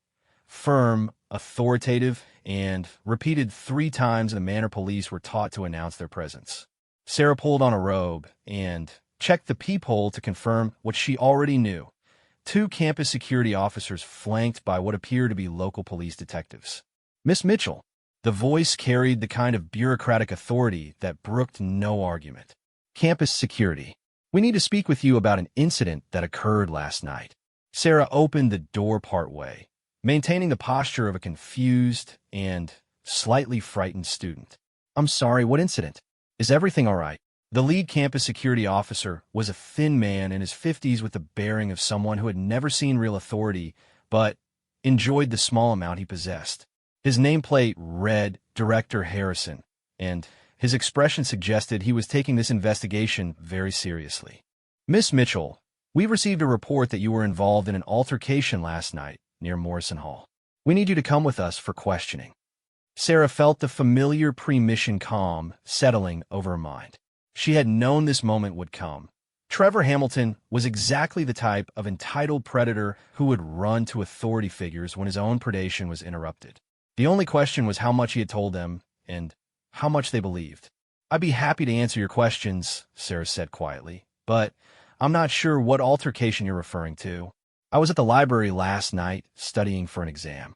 Firm, authoritative, and repeated 3 times in the manner police were taught to announce their presence. Sarah pulled on a robe and checked the peephole to confirm what she already knew. 2 campus security officers flanked by what appeared to be local police detectives. "Miss Mitchell." The voice carried the kind of bureaucratic authority that brooked no argument. "Campus security. We need to speak with you about an incident that occurred last night." Sarah opened the door partway, maintaining the posture of a confused and slightly frightened student. "I'm sorry, what incident? Is everything all right?" The lead campus security officer was a thin man in his 50s with the bearing of someone who had never seen real authority, but enjoyed the small amount he possessed. His nameplate read Director Harrison, and his expression suggested he was taking this investigation very seriously. "Miss Mitchell, we received a report that you were involved in an altercation last night near Morrison Hall. We need you to come with us for questioning." Sarah felt the familiar pre-mission calm settling over her mind. She had known this moment would come. Trevor Hamilton was exactly the type of entitled predator who would run to authority figures when his own predation was interrupted. The only question was how much he had told them and how much they believed. "I'd be happy to answer your questions," Sarah said quietly, "but I'm not sure what altercation you're referring to. I was at the library last night studying for an exam."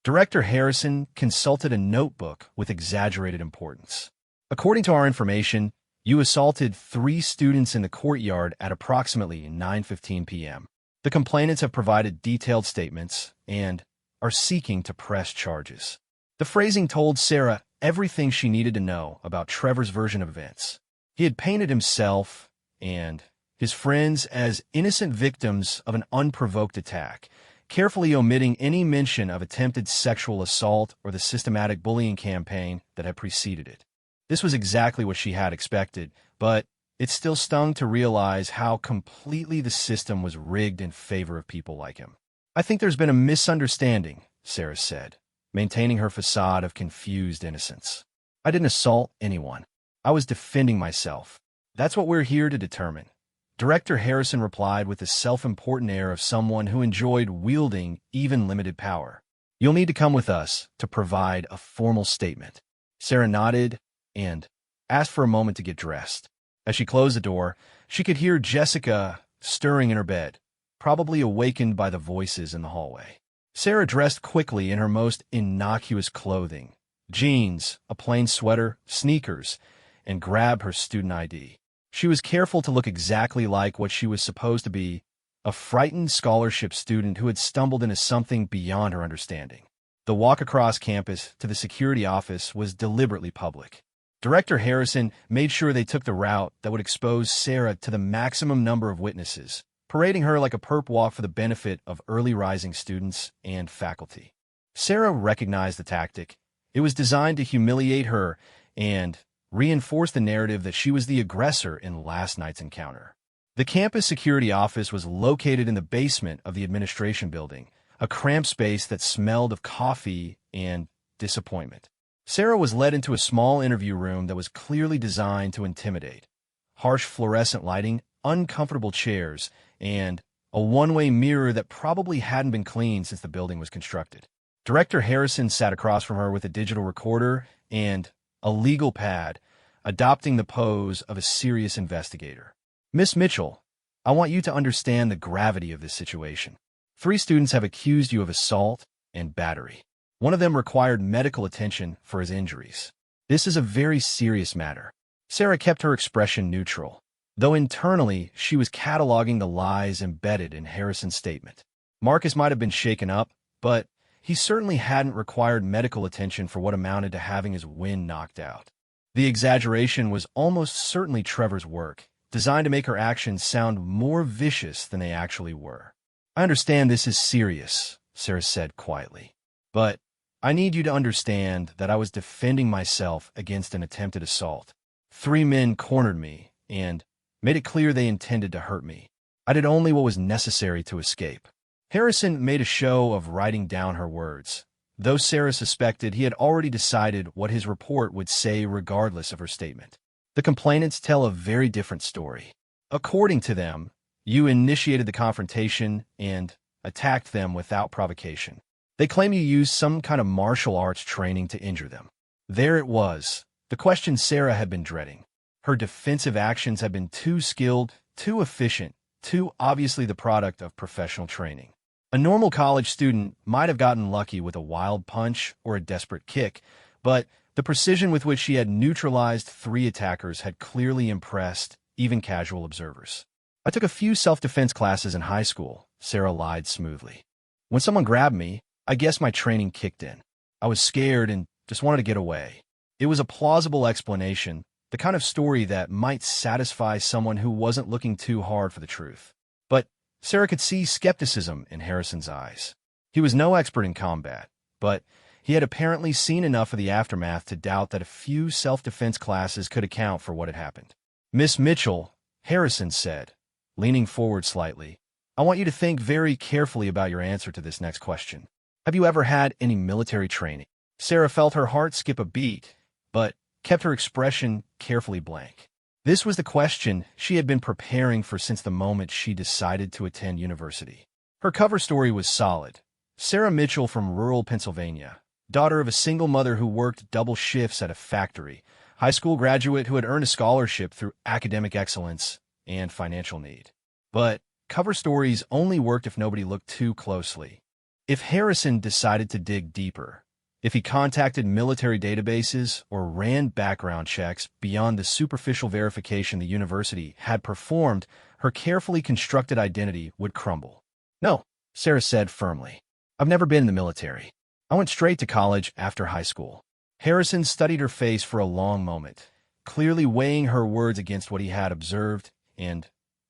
Director Harrison consulted a notebook with exaggerated importance. "According to our information, you assaulted 3 students in the courtyard at approximately 9:15 p.m. The complainants have provided detailed statements and are seeking to press charges." The phrasing told Sarah everything she needed to know about Trevor's version of events. He had painted himself and his friends as innocent victims of an unprovoked attack, carefully omitting any mention of attempted sexual assault or the systematic bullying campaign that had preceded it. This was exactly what she had expected, but it still stung to realize how completely the system was rigged in favor of people like him. "I think there's been a misunderstanding," Sarah said, maintaining her facade of confused innocence. "I didn't assault anyone. I was defending myself. That's what we're here to determine." Director Harrison replied with the self-important air of someone who enjoyed wielding even limited power. "You'll need to come with us to provide a formal statement." Sarah nodded and asked for a moment to get dressed. As she closed the door, she could hear Jessica stirring in her bed, probably awakened by the voices in the hallway. Sarah dressed quickly in her most innocuous clothing, jeans, a plain sweater, sneakers, and grabbed her student ID. She was careful to look exactly like what she was supposed to be, a frightened scholarship student who had stumbled into something beyond her understanding. The walk across campus to the security office was deliberately public. Director Harrison made sure they took the route that would expose Sarah to the maximum number of witnesses, parading her like a perp walk for the benefit of early rising students and faculty. Sarah recognized the tactic. It was designed to humiliate her and reinforce the narrative that she was the aggressor in last night's encounter. The campus security office was located in the basement of the administration building, a cramped space that smelled of coffee and disappointment. Sarah was led into a small interview room that was clearly designed to intimidate. Harsh fluorescent lighting, uncomfortable chairs, and a one-way mirror that probably hadn't been cleaned since the building was constructed. Director Harrison sat across from her with a digital recorder and a legal pad, adopting the pose of a serious investigator. "Miss Mitchell, I want you to understand the gravity of this situation. 3 students have accused you of assault and battery. One of them required medical attention for his injuries. This is a very serious matter." Sarah kept her expression neutral, though internally she was cataloging the lies embedded in Harrison's statement. Marcus might have been shaken up, but he certainly hadn't required medical attention for what amounted to having his wind knocked out. The exaggeration was almost certainly Trevor's work, designed to make her actions sound more vicious than they actually were. "I understand this is serious," Sarah said quietly, "but I need you to understand that I was defending myself against an attempted assault. 3 men cornered me and made it clear they intended to hurt me. I did only what was necessary to escape." Harrison made a show of writing down her words, though Sarah suspected he had already decided what his report would say regardless of her statement. The complainants tell a very different story. According to them, you initiated the confrontation and attacked them without provocation. They claim you used some kind of martial arts training to injure them. There it was, the question Sarah had been dreading. Her defensive actions had been too skilled, too efficient, too obviously the product of professional training. A normal college student might have gotten lucky with a wild punch or a desperate kick, but the precision with which she had neutralized 3 attackers had clearly impressed even casual observers. "I took a few self-defense classes in high school," Sarah lied smoothly. "When someone grabbed me, I guess my training kicked in. I was scared and just wanted to get away." It was a plausible explanation, the kind of story that might satisfy someone who wasn't looking too hard for the truth. But Sarah could see skepticism in Harrison's eyes. He was no expert in combat, but he had apparently seen enough of the aftermath to doubt that a few self-defense classes could account for what had happened. "Miss Mitchell," Harrison said, leaning forward slightly, "I want you to think very carefully about your answer to this next question. Have you ever had any military training?" Sarah felt her heart skip a beat, but kept her expression carefully blank. This was the question she had been preparing for since the moment she decided to attend university. Her cover story was solid. Sarah Mitchell from rural Pennsylvania, daughter of a single mother who worked double shifts at a factory, high school graduate who had earned a scholarship through academic excellence and financial need. But cover stories only worked if nobody looked too closely. If Harrison decided to dig deeper, if he contacted military databases or ran background checks beyond the superficial verification the university had performed, her carefully constructed identity would crumble. "No," Sarah said firmly. "I've never been in the military. I went straight to college after high school." Harrison studied her face for a long moment, clearly weighing her words against what he had observed and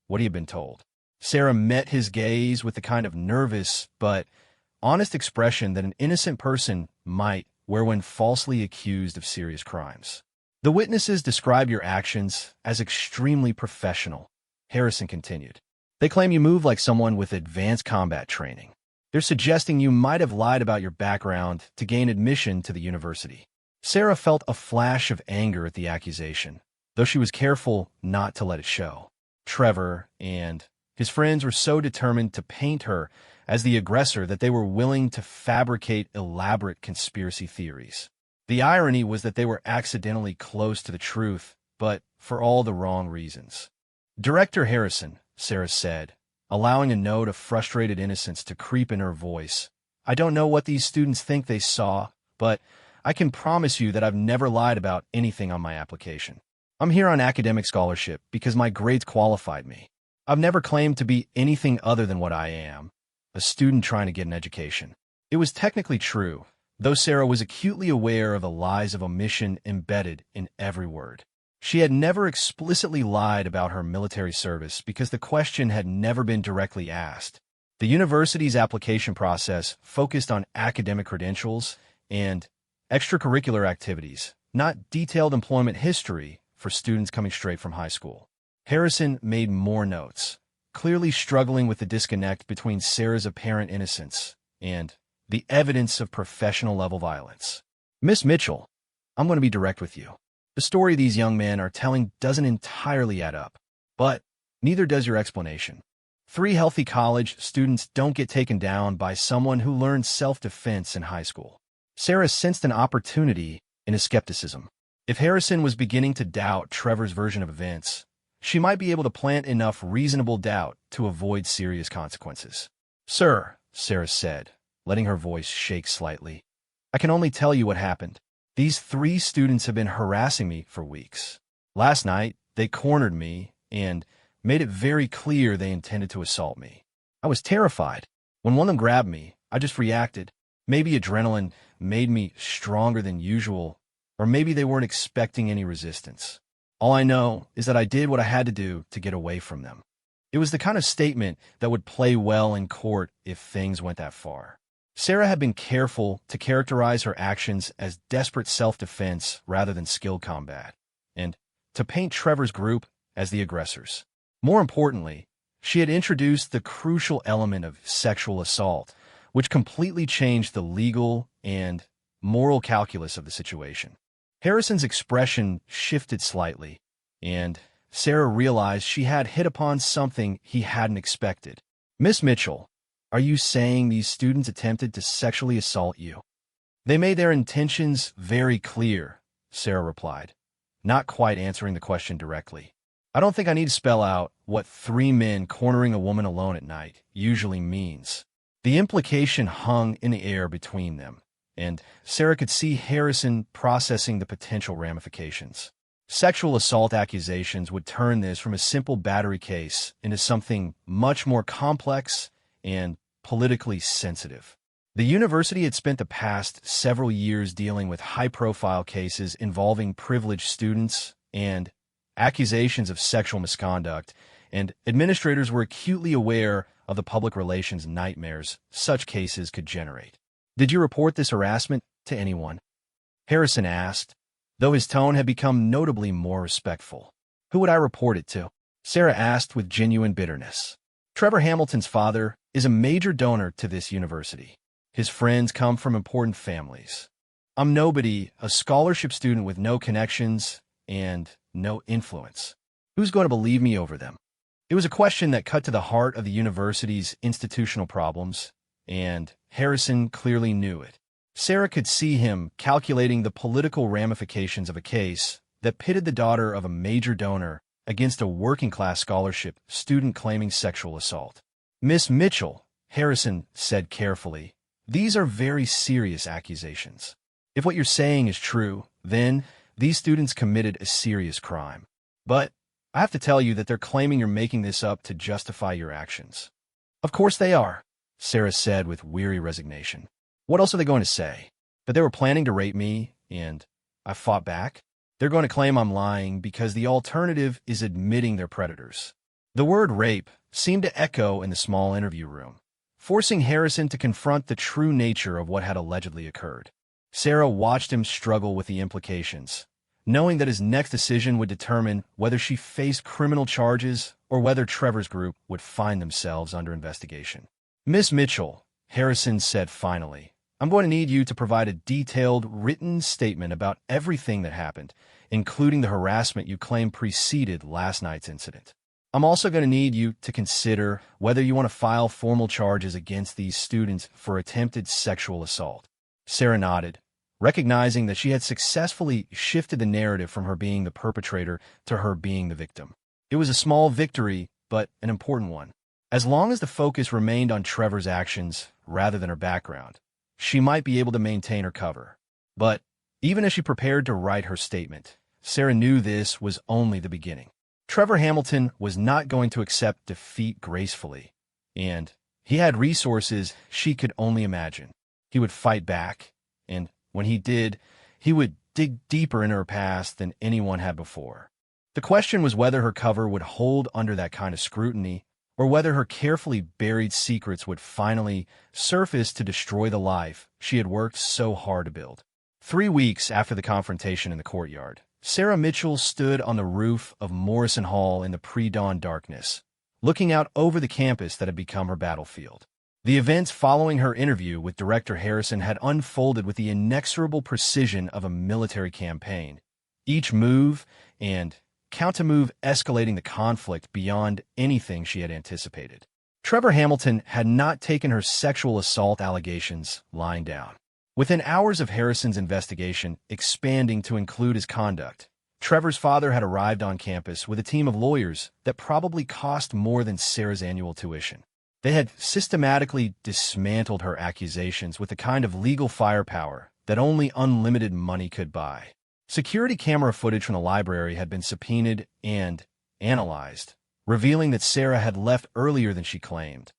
what he had been told. Sarah met his gaze with the kind of nervous but honest expression that an innocent person might wear when falsely accused of serious crimes. "The witnesses describe your actions as extremely professional," Harrison continued. "They claim you move like someone with advanced combat training. They're suggesting you might have lied about your background to gain admission to the university." Sarah felt a flash of anger at the accusation, though she was careful not to let it show. Trevor and his friends were so determined to paint her as the aggressor that they were willing to fabricate elaborate conspiracy theories. The irony was that they were accidentally close to the truth, but for all the wrong reasons. "Director Harrison," Sarah said, allowing a note of frustrated innocence to creep in her voice, "I don't know what these students think they saw, but I can promise you that I've never lied about anything on my application. I'm here on academic scholarship because my grades qualified me. I've never claimed to be anything other than what I am, a student trying to get an education." It was technically true, though Sarah was acutely aware of the lies of omission embedded in every word. She had never explicitly lied about her military service because the question had never been directly asked. The university's application process focused on academic credentials and extracurricular activities, not detailed employment history for students coming straight from high school. Harrison made more notes, clearly struggling with the disconnect between Sarah's apparent innocence and the evidence of professional-level violence. "Miss Mitchell, I'm going to be direct with you. The story these young men are telling doesn't entirely add up, but neither does your explanation. 3 healthy college students don't get taken down by someone who learned self-defense in high school." Sarah sensed an opportunity in his skepticism. If Harrison was beginning to doubt Trevor's version of events, she might be able to plant enough reasonable doubt to avoid serious consequences. "Sir," Sarah said, letting her voice shake slightly, "I can only tell you what happened. These 3 students have been harassing me for weeks. Last night, they cornered me and made it very clear they intended to assault me. I was terrified. When one of them grabbed me, I just reacted. Maybe adrenaline made me stronger than usual, or maybe they weren't expecting any resistance. All I know is that I did what I had to do to get away from them." It was the kind of statement that would play well in court if things went that far. Sarah had been careful to characterize her actions as desperate self-defense rather than skilled combat, and to paint Trevor's group as the aggressors. More importantly, she had introduced the crucial element of sexual assault, which completely changed the legal and moral calculus of the situation. Harrison's expression shifted slightly, and Sarah realized she had hit upon something he hadn't expected. "Miss Mitchell, are you saying these students attempted to sexually assault you?" "They made their intentions very clear," Sarah replied, not quite answering the question directly. "I don't think I need to spell out what 3 men cornering a woman alone at night usually means." The implication hung in the air between them, and Sarah could see Harrison processing the potential ramifications. Sexual assault accusations would turn this from a simple battery case into something much more complex and politically sensitive. The university had spent the past several years dealing with high-profile cases involving privileged students and accusations of sexual misconduct, and administrators were acutely aware of the public relations nightmares such cases could generate. "Did you report this harassment to anyone?" Harrison asked, though his tone had become notably more respectful. "Who would I report it to?" Sarah asked with genuine bitterness. "Trevor Hamilton's father is a major donor to this university. His friends come from important families. I'm nobody, a scholarship student with no connections and no influence. Who's going to believe me over them?" It was a question that cut to the heart of the university's institutional problems, and Harrison clearly knew it. Sarah could see him calculating the political ramifications of a case that pitted the daughter of a major donor against a working-class scholarship student claiming sexual assault. "Miss Mitchell," Harrison said carefully, "these are very serious accusations. If what you're saying is true, then these students committed a serious crime. But I have to tell you that they're claiming you're making this up to justify your actions." "Of course they are," Sarah said with weary resignation. "What else are they going to say? That they were planning to rape me, and I fought back? They're going to claim I'm lying because the alternative is admitting they're predators." The word rape seemed to echo in the small interview room, forcing Harrison to confront the true nature of what had allegedly occurred. Sarah watched him struggle with the implications, knowing that his next decision would determine whether she faced criminal charges or whether Trevor's group would find themselves under investigation. "Miss Mitchell," Harrison said finally, "I'm going to need you to provide a detailed written statement about everything that happened, including the harassment you claim preceded last night's incident. I'm also going to need you to consider whether you want to file formal charges against these students for attempted sexual assault." Sarah nodded, recognizing that she had successfully shifted the narrative from her being the perpetrator to her being the victim. It was a small victory, but an important one. As long as the focus remained on Trevor's actions rather than her background, she might be able to maintain her cover. But even as she prepared to write her statement, Sarah knew this was only the beginning. Trevor Hamilton was not going to accept defeat gracefully, and he had resources she could only imagine. He would fight back, and when he did, he would dig deeper into her past than anyone had before. The question was whether her cover would hold under that kind of scrutiny, or whether her carefully buried secrets would finally surface to destroy the life she had worked so hard to build. 3 weeks after the confrontation in the courtyard, Sarah Mitchell stood on the roof of Morrison Hall in the pre-dawn darkness, looking out over the campus that had become her battlefield. The events following her interview with Director Harrison had unfolded with the inexorable precision of a military campaign, each move and counter-move escalating the conflict beyond anything she had anticipated. Trevor Hamilton had not taken her sexual assault allegations lying down. Within hours of Harrison's investigation expanding to include his conduct, Trevor's father had arrived on campus with a team of lawyers that probably cost more than Sarah's annual tuition. They had systematically dismantled her accusations with the kind of legal firepower that only unlimited money could buy. Security camera footage from the library had been subpoenaed and analyzed, revealing that Sarah had left earlier than she claimed,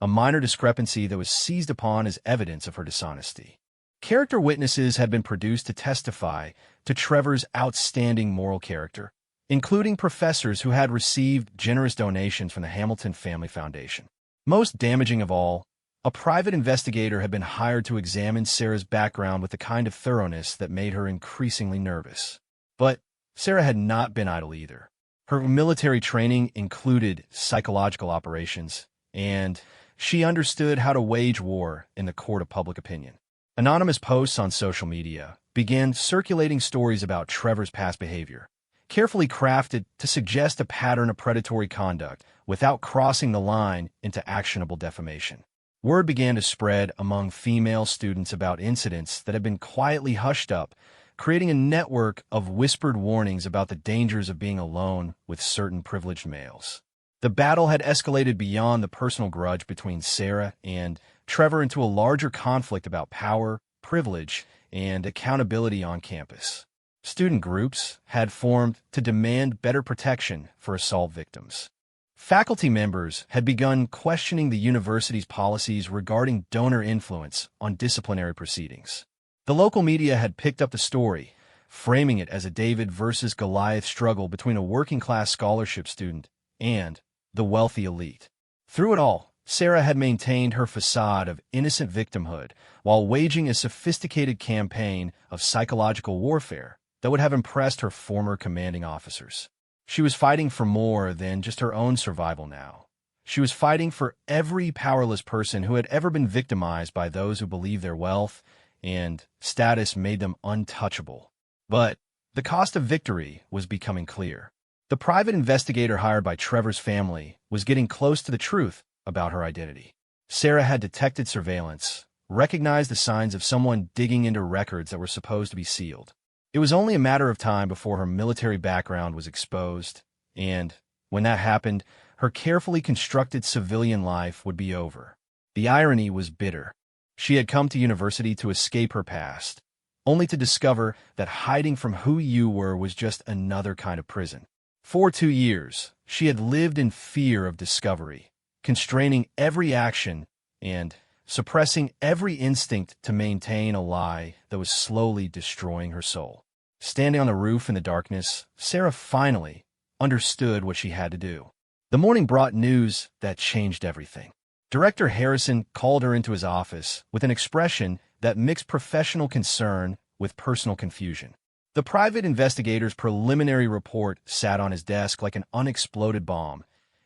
a minor discrepancy that was seized upon as evidence of her dishonesty. Character witnesses had been produced to testify to Trevor's outstanding moral character, including professors who had received generous donations from the Hamilton Family Foundation. Most damaging of all, a private investigator had been hired to examine Sarah's background with the kind of thoroughness that made her increasingly nervous. But Sarah had not been idle either. Her military training included psychological operations, and she understood how to wage war in the court of public opinion. Anonymous posts on social media began circulating stories about Trevor's past behavior, carefully crafted to suggest a pattern of predatory conduct without crossing the line into actionable defamation. Word began to spread among female students about incidents that had been quietly hushed up, creating a network of whispered warnings about the dangers of being alone with certain privileged males. The battle had escalated beyond the personal grudge between Sarah and Trevor into a larger conflict about power, privilege, and accountability on campus. Student groups had formed to demand better protection for assault victims. Faculty members had begun questioning the university's policies regarding donor influence on disciplinary proceedings. The local media had picked up the story, framing it as a David versus Goliath struggle between a working-class scholarship student and the wealthy elite. Through it all, Sarah had maintained her facade of innocent victimhood while waging a sophisticated campaign of psychological warfare that would have impressed her former commanding officers. She was fighting for more than just her own survival now. She was fighting for every powerless person who had ever been victimized by those who believed their wealth and status made them untouchable. But the cost of victory was becoming clear. The private investigator hired by Trevor's family was getting close to the truth about her identity. Sarah had detected surveillance, recognized the signs of someone digging into records that were supposed to be sealed. It was only a matter of time before her military background was exposed, and, when that happened, her carefully constructed civilian life would be over. The irony was bitter. She had come to university to escape her past, only to discover that hiding from who you were was just another kind of prison. For 2 years, she had lived in fear of discovery, constraining every action and suppressing every instinct to maintain a lie that was slowly destroying her soul. Standing on the roof in the darkness, Sarah finally understood what she had to do. The morning brought news that changed everything. Director Harrison called her into his office with an expression that mixed professional concern with personal confusion. The private investigator's preliminary report sat on his desk like an unexploded bomb,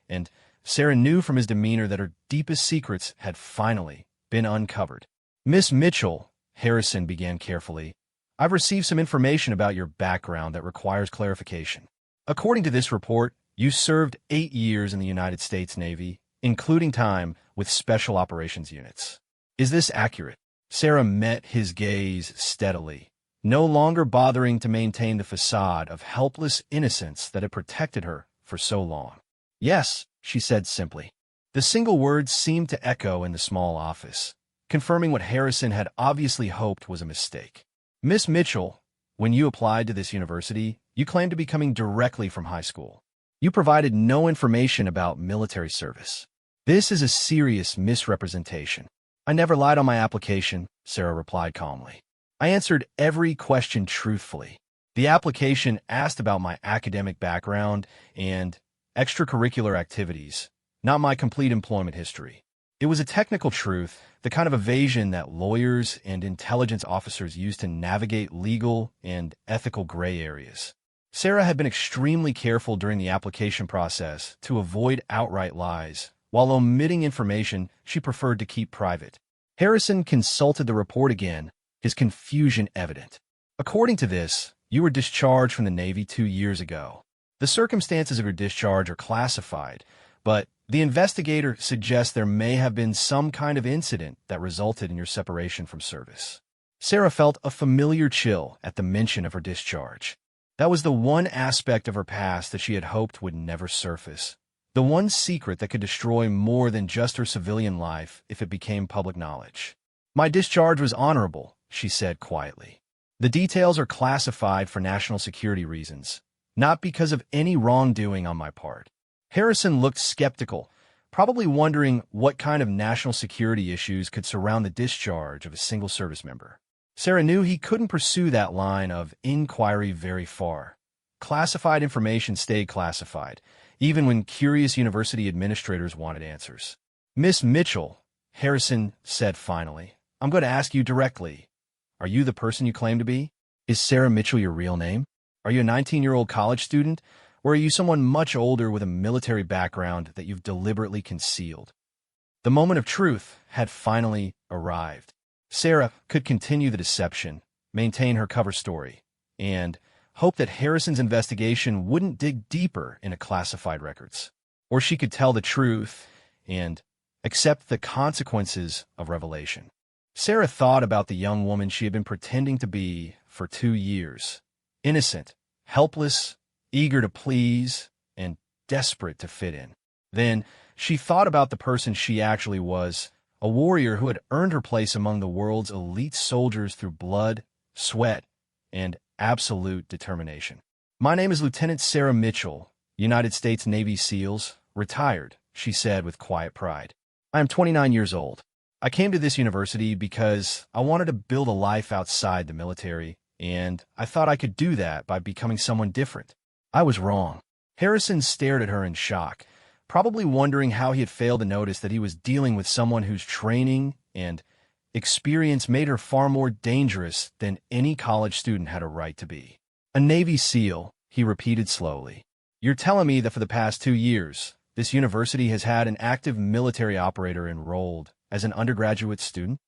and Sarah knew from his demeanor that her deepest secrets had finally been uncovered. "Miss Mitchell," Harrison began carefully, "I've received some information about your background that requires clarification. According to this report, you served 8 years in the United States Navy, including time with Special Operations Units. Is this accurate?" Sarah met his gaze steadily, no longer bothering to maintain the facade of helpless innocence that had protected her for so long. "Yes," she said simply. The single word seemed to echo in the small office, confirming what Harrison had obviously hoped was a mistake. "Miss Mitchell, when you applied to this university, you claimed to be coming directly from high school. You provided no information about military service. This is a serious misrepresentation." "I never lied on my application," Sarah replied calmly. "I answered every question truthfully. The application asked about my academic background and extracurricular activities, not my complete employment history. It was a technical truth, the kind of evasion that lawyers and intelligence officers use to navigate legal and ethical gray areas." Sarah had been extremely careful during the application process to avoid outright lies, while omitting information she preferred to keep private. Harrison consulted the report again, his confusion evident. "According to this, you were discharged from the Navy 2 years ago. The circumstances of your discharge are classified, but the investigator suggests there may have been some kind of incident that resulted in your separation from service." Sarah felt a familiar chill at the mention of her discharge. That was the one aspect of her past that she had hoped would never surface. The one secret that could destroy more than just her civilian life if it became public knowledge. "My discharge was honorable," she said quietly. "The details are classified for national security reasons, not because of any wrongdoing on my part." Harrison looked skeptical, probably wondering what kind of national security issues could surround the discharge of a single service member. Sarah knew he couldn't pursue that line of inquiry very far. Classified information stayed classified, even when curious university administrators wanted answers. "Miss Mitchell," Harrison said finally, "I'm going to ask you directly. Are you the person you claim to be? Is Sarah Mitchell your real name? Are you a 19-year-old college student, or are you someone much older with a military background that you've deliberately concealed?" The moment of truth had finally arrived. Sarah could continue the deception, maintain her cover story, and hope that Harrison's investigation wouldn't dig deeper into classified records. Or she could tell the truth and accept the consequences of revelation. Sarah thought about the young woman she had been pretending to be for 2 years. Innocent, helpless, eager to please, and desperate to fit in. Then she thought about the person she actually was, a warrior who had earned her place among the world's elite soldiers through blood, sweat, and absolute determination. "My name is Lieutenant Sarah Mitchell, United States Navy SEALs, retired," she said with quiet pride. "I am 29 years old. I came to this university because I wanted to build a life outside the military, and I thought I could do that by becoming someone different. I was wrong." Harrison stared at her in shock, probably wondering how he had failed to notice that he was dealing with someone whose training and experience made her far more dangerous than any college student had a right to be. "A Navy SEAL," he repeated slowly. "You're telling me that for the past 2 years, this university has had an active military operator enrolled as an undergraduate student?"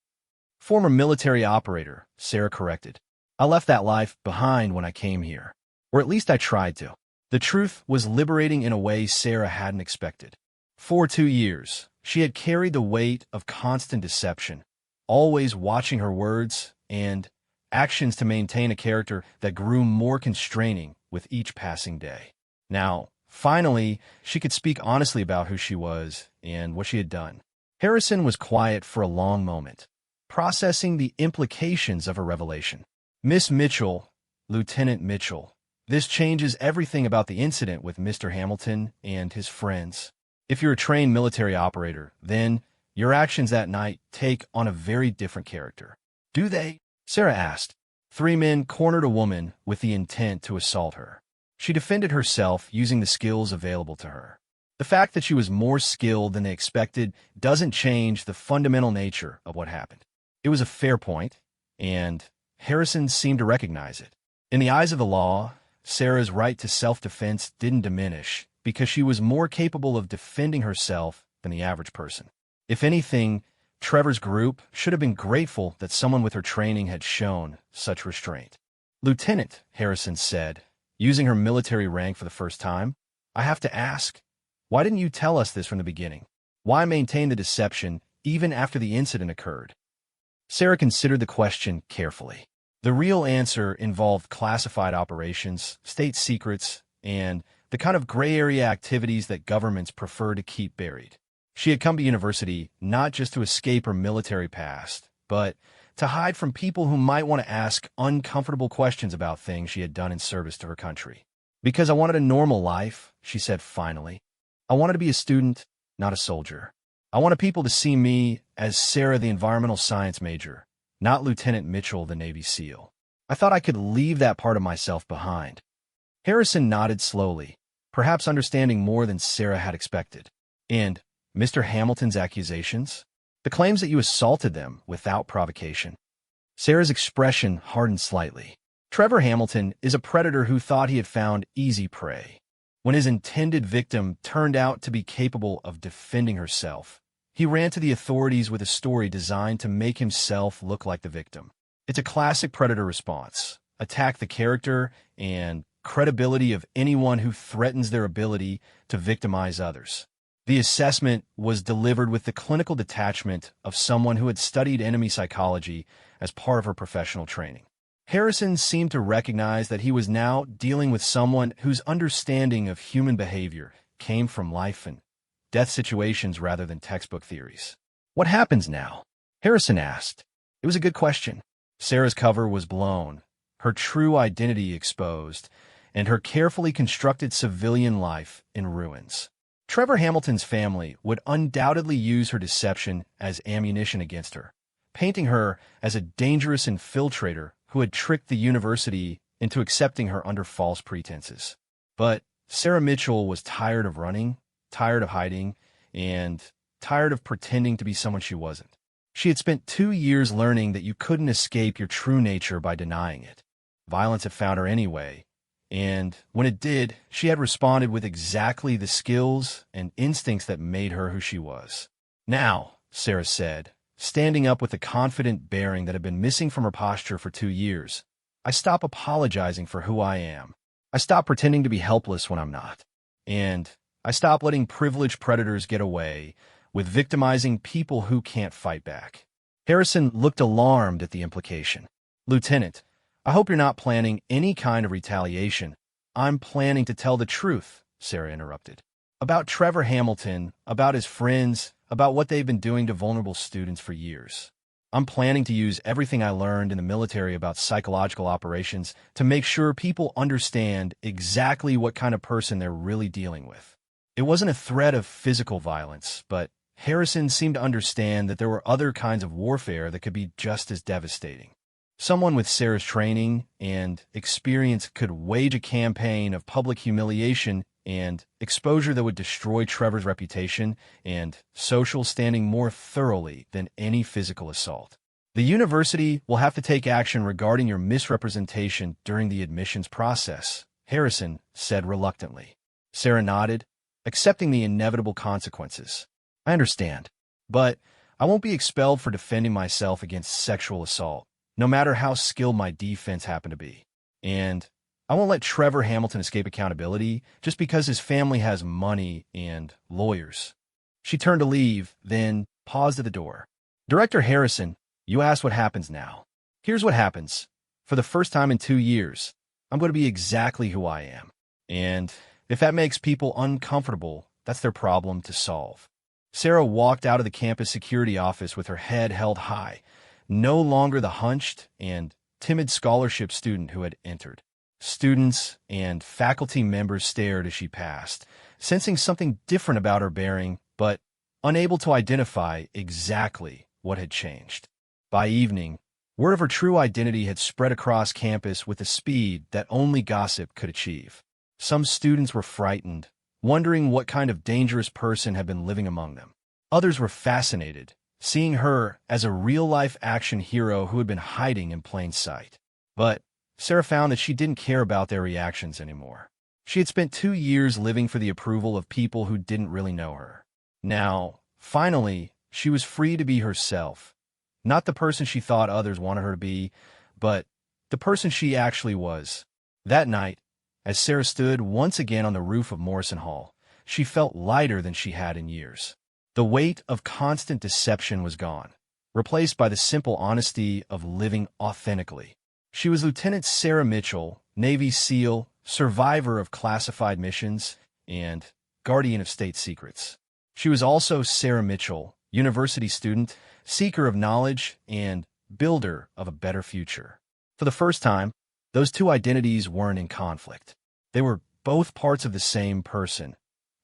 "Former military operator," Sarah corrected. "I left that life behind when I came here. Or at least I tried to." The truth was liberating in a way Sarah hadn't expected. For 2 years, she had carried the weight of constant deception, always watching her words and actions to maintain a character that grew more constraining with each passing day. Now, finally, she could speak honestly about who she was and what she had done. Harrison was quiet for a long moment, processing the implications of her revelation. Miss Mitchell, Lieutenant Mitchell, this changes everything about the incident with Mr. Hamilton and his friends. If you're a trained military operator, then your actions that night take on a very different character. Do they? Sarah asked. 3 men cornered a woman with the intent to assault her. She defended herself using the skills available to her. The fact that she was more skilled than they expected doesn't change the fundamental nature of what happened. It was a fair point, and Harrison seemed to recognize it. In the eyes of the law, Sarah's right to self-defense didn't diminish because she was more capable of defending herself than the average person. If anything, Trevor's group should have been grateful that someone with her training had shown such restraint. Lieutenant, Harrison said, using her military rank for the first time, I have to ask, why didn't you tell us this from the beginning? Why maintain the deception even after the incident occurred? Sarah considered the question carefully. The real answer involved classified operations, state secrets, and the kind of gray area activities that governments prefer to keep buried. She had come to university not just to escape her military past, but to hide from people who might want to ask uncomfortable questions about things she had done in service to her country. Because I wanted a normal life, she said finally. I wanted to be a student, not a soldier. I wanted people to see me as Sarah, the environmental science major, not Lieutenant Mitchell, the Navy SEAL. I thought I could leave that part of myself behind. Harrison nodded slowly, perhaps understanding more than Sarah had expected. And Mr. Hamilton's accusations? The claims that you assaulted them without provocation. Sarah's expression hardened slightly. Trevor Hamilton is a predator who thought he had found easy prey. When his intended victim turned out to be capable of defending herself, he ran to the authorities with a story designed to make himself look like the victim. It's a classic predator response. Attack the character and credibility of anyone who threatens their ability to victimize others. The assessment was delivered with the clinical detachment of someone who had studied enemy psychology as part of her professional training. Harrison seemed to recognize that he was now dealing with someone whose understanding of human behavior came from life and death situations rather than textbook theories. What happens now? Harrison asked. It was a good question. Sarah's cover was blown, her true identity exposed, and her carefully constructed civilian life in ruins. Trevor Hamilton's family would undoubtedly use her deception as ammunition against her, painting her as a dangerous infiltrator who had tricked the university into accepting her under false pretenses. But Sarah Mitchell was tired of running, tired of hiding, and tired of pretending to be someone she wasn't. She had spent 2 years learning that you couldn't escape your true nature by denying it. Violence had found her anyway, and when it did, she had responded with exactly the skills and instincts that made her who she was. Now, Sarah said, standing up with the confident bearing that had been missing from her posture for 2 years, I stop apologizing for who I am. I stop pretending to be helpless when I'm not. And I stop letting privileged predators get away with victimizing people who can't fight back. Harrison looked alarmed at the implication. Lieutenant, I hope you're not planning any kind of retaliation. I'm planning to tell the truth, Sarah interrupted. About Trevor Hamilton, about his friends, about what they've been doing to vulnerable students for years. I'm planning to use everything I learned in the military about psychological operations to make sure people understand exactly what kind of person they're really dealing with. It wasn't a threat of physical violence, but Harrison seemed to understand that there were other kinds of warfare that could be just as devastating. Someone with Sarah's training and experience could wage a campaign of public humiliation and exposure that would destroy Trevor's reputation and social standing more thoroughly than any physical assault. The university will have to take action regarding your misrepresentation during the admissions process, Harrison said reluctantly. Sarah nodded, accepting the inevitable consequences. I understand, but I won't be expelled for defending myself against sexual assault, no matter how skilled my defense happened to be. And I won't let Trevor Hamilton escape accountability just because his family has money and lawyers. She turned to leave, then paused at the door. Director Harrison, You asked what happens now. Here's what happens. For the first time in 2 years, I'm going to be exactly who I am. And if that makes people uncomfortable, that's their problem to solve. Sarah walked out of the campus security office with her head held high, no longer the hunched and timid scholarship student who had entered. Students and faculty members stared as she passed, sensing something different about her bearing, but unable to identify exactly what had changed. By evening, word of her true identity had spread across campus with a speed that only gossip could achieve. Some students were frightened, wondering what kind of dangerous person had been living among them. Others were fascinated, seeing her as a real-life action hero who had been hiding in plain sight. But Sarah found that she didn't care about their reactions anymore. She had spent 2 years living for the approval of people who didn't really know her. Now, finally, she was free to be herself. Not the person she thought others wanted her to be, but the person she actually was. That night, as Sarah stood once again on the roof of Morrison Hall, she felt lighter than she had in years. The weight of constant deception was gone, replaced by the simple honesty of living authentically. She was Lieutenant Sarah Mitchell, Navy SEAL, survivor of classified missions, and guardian of state secrets. She was also Sarah Mitchell, university student, seeker of knowledge, and builder of a better future. For the first time, those two identities weren't in conflict. They were both parts of the same person,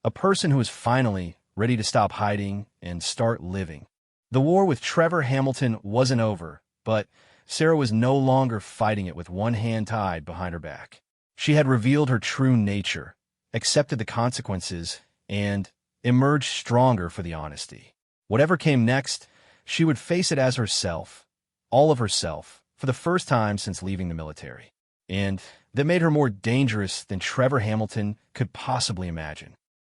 a person who was finally ready to stop hiding and start living. The war with Trevor Hamilton wasn't over, but Sarah was no longer fighting it with one hand tied behind her back. She had revealed her true nature, accepted the consequences, and emerged stronger for the honesty. Whatever came next, she would face it as herself, all of herself, for the first time since leaving the military. And that made her more dangerous than Trevor Hamilton could possibly imagine.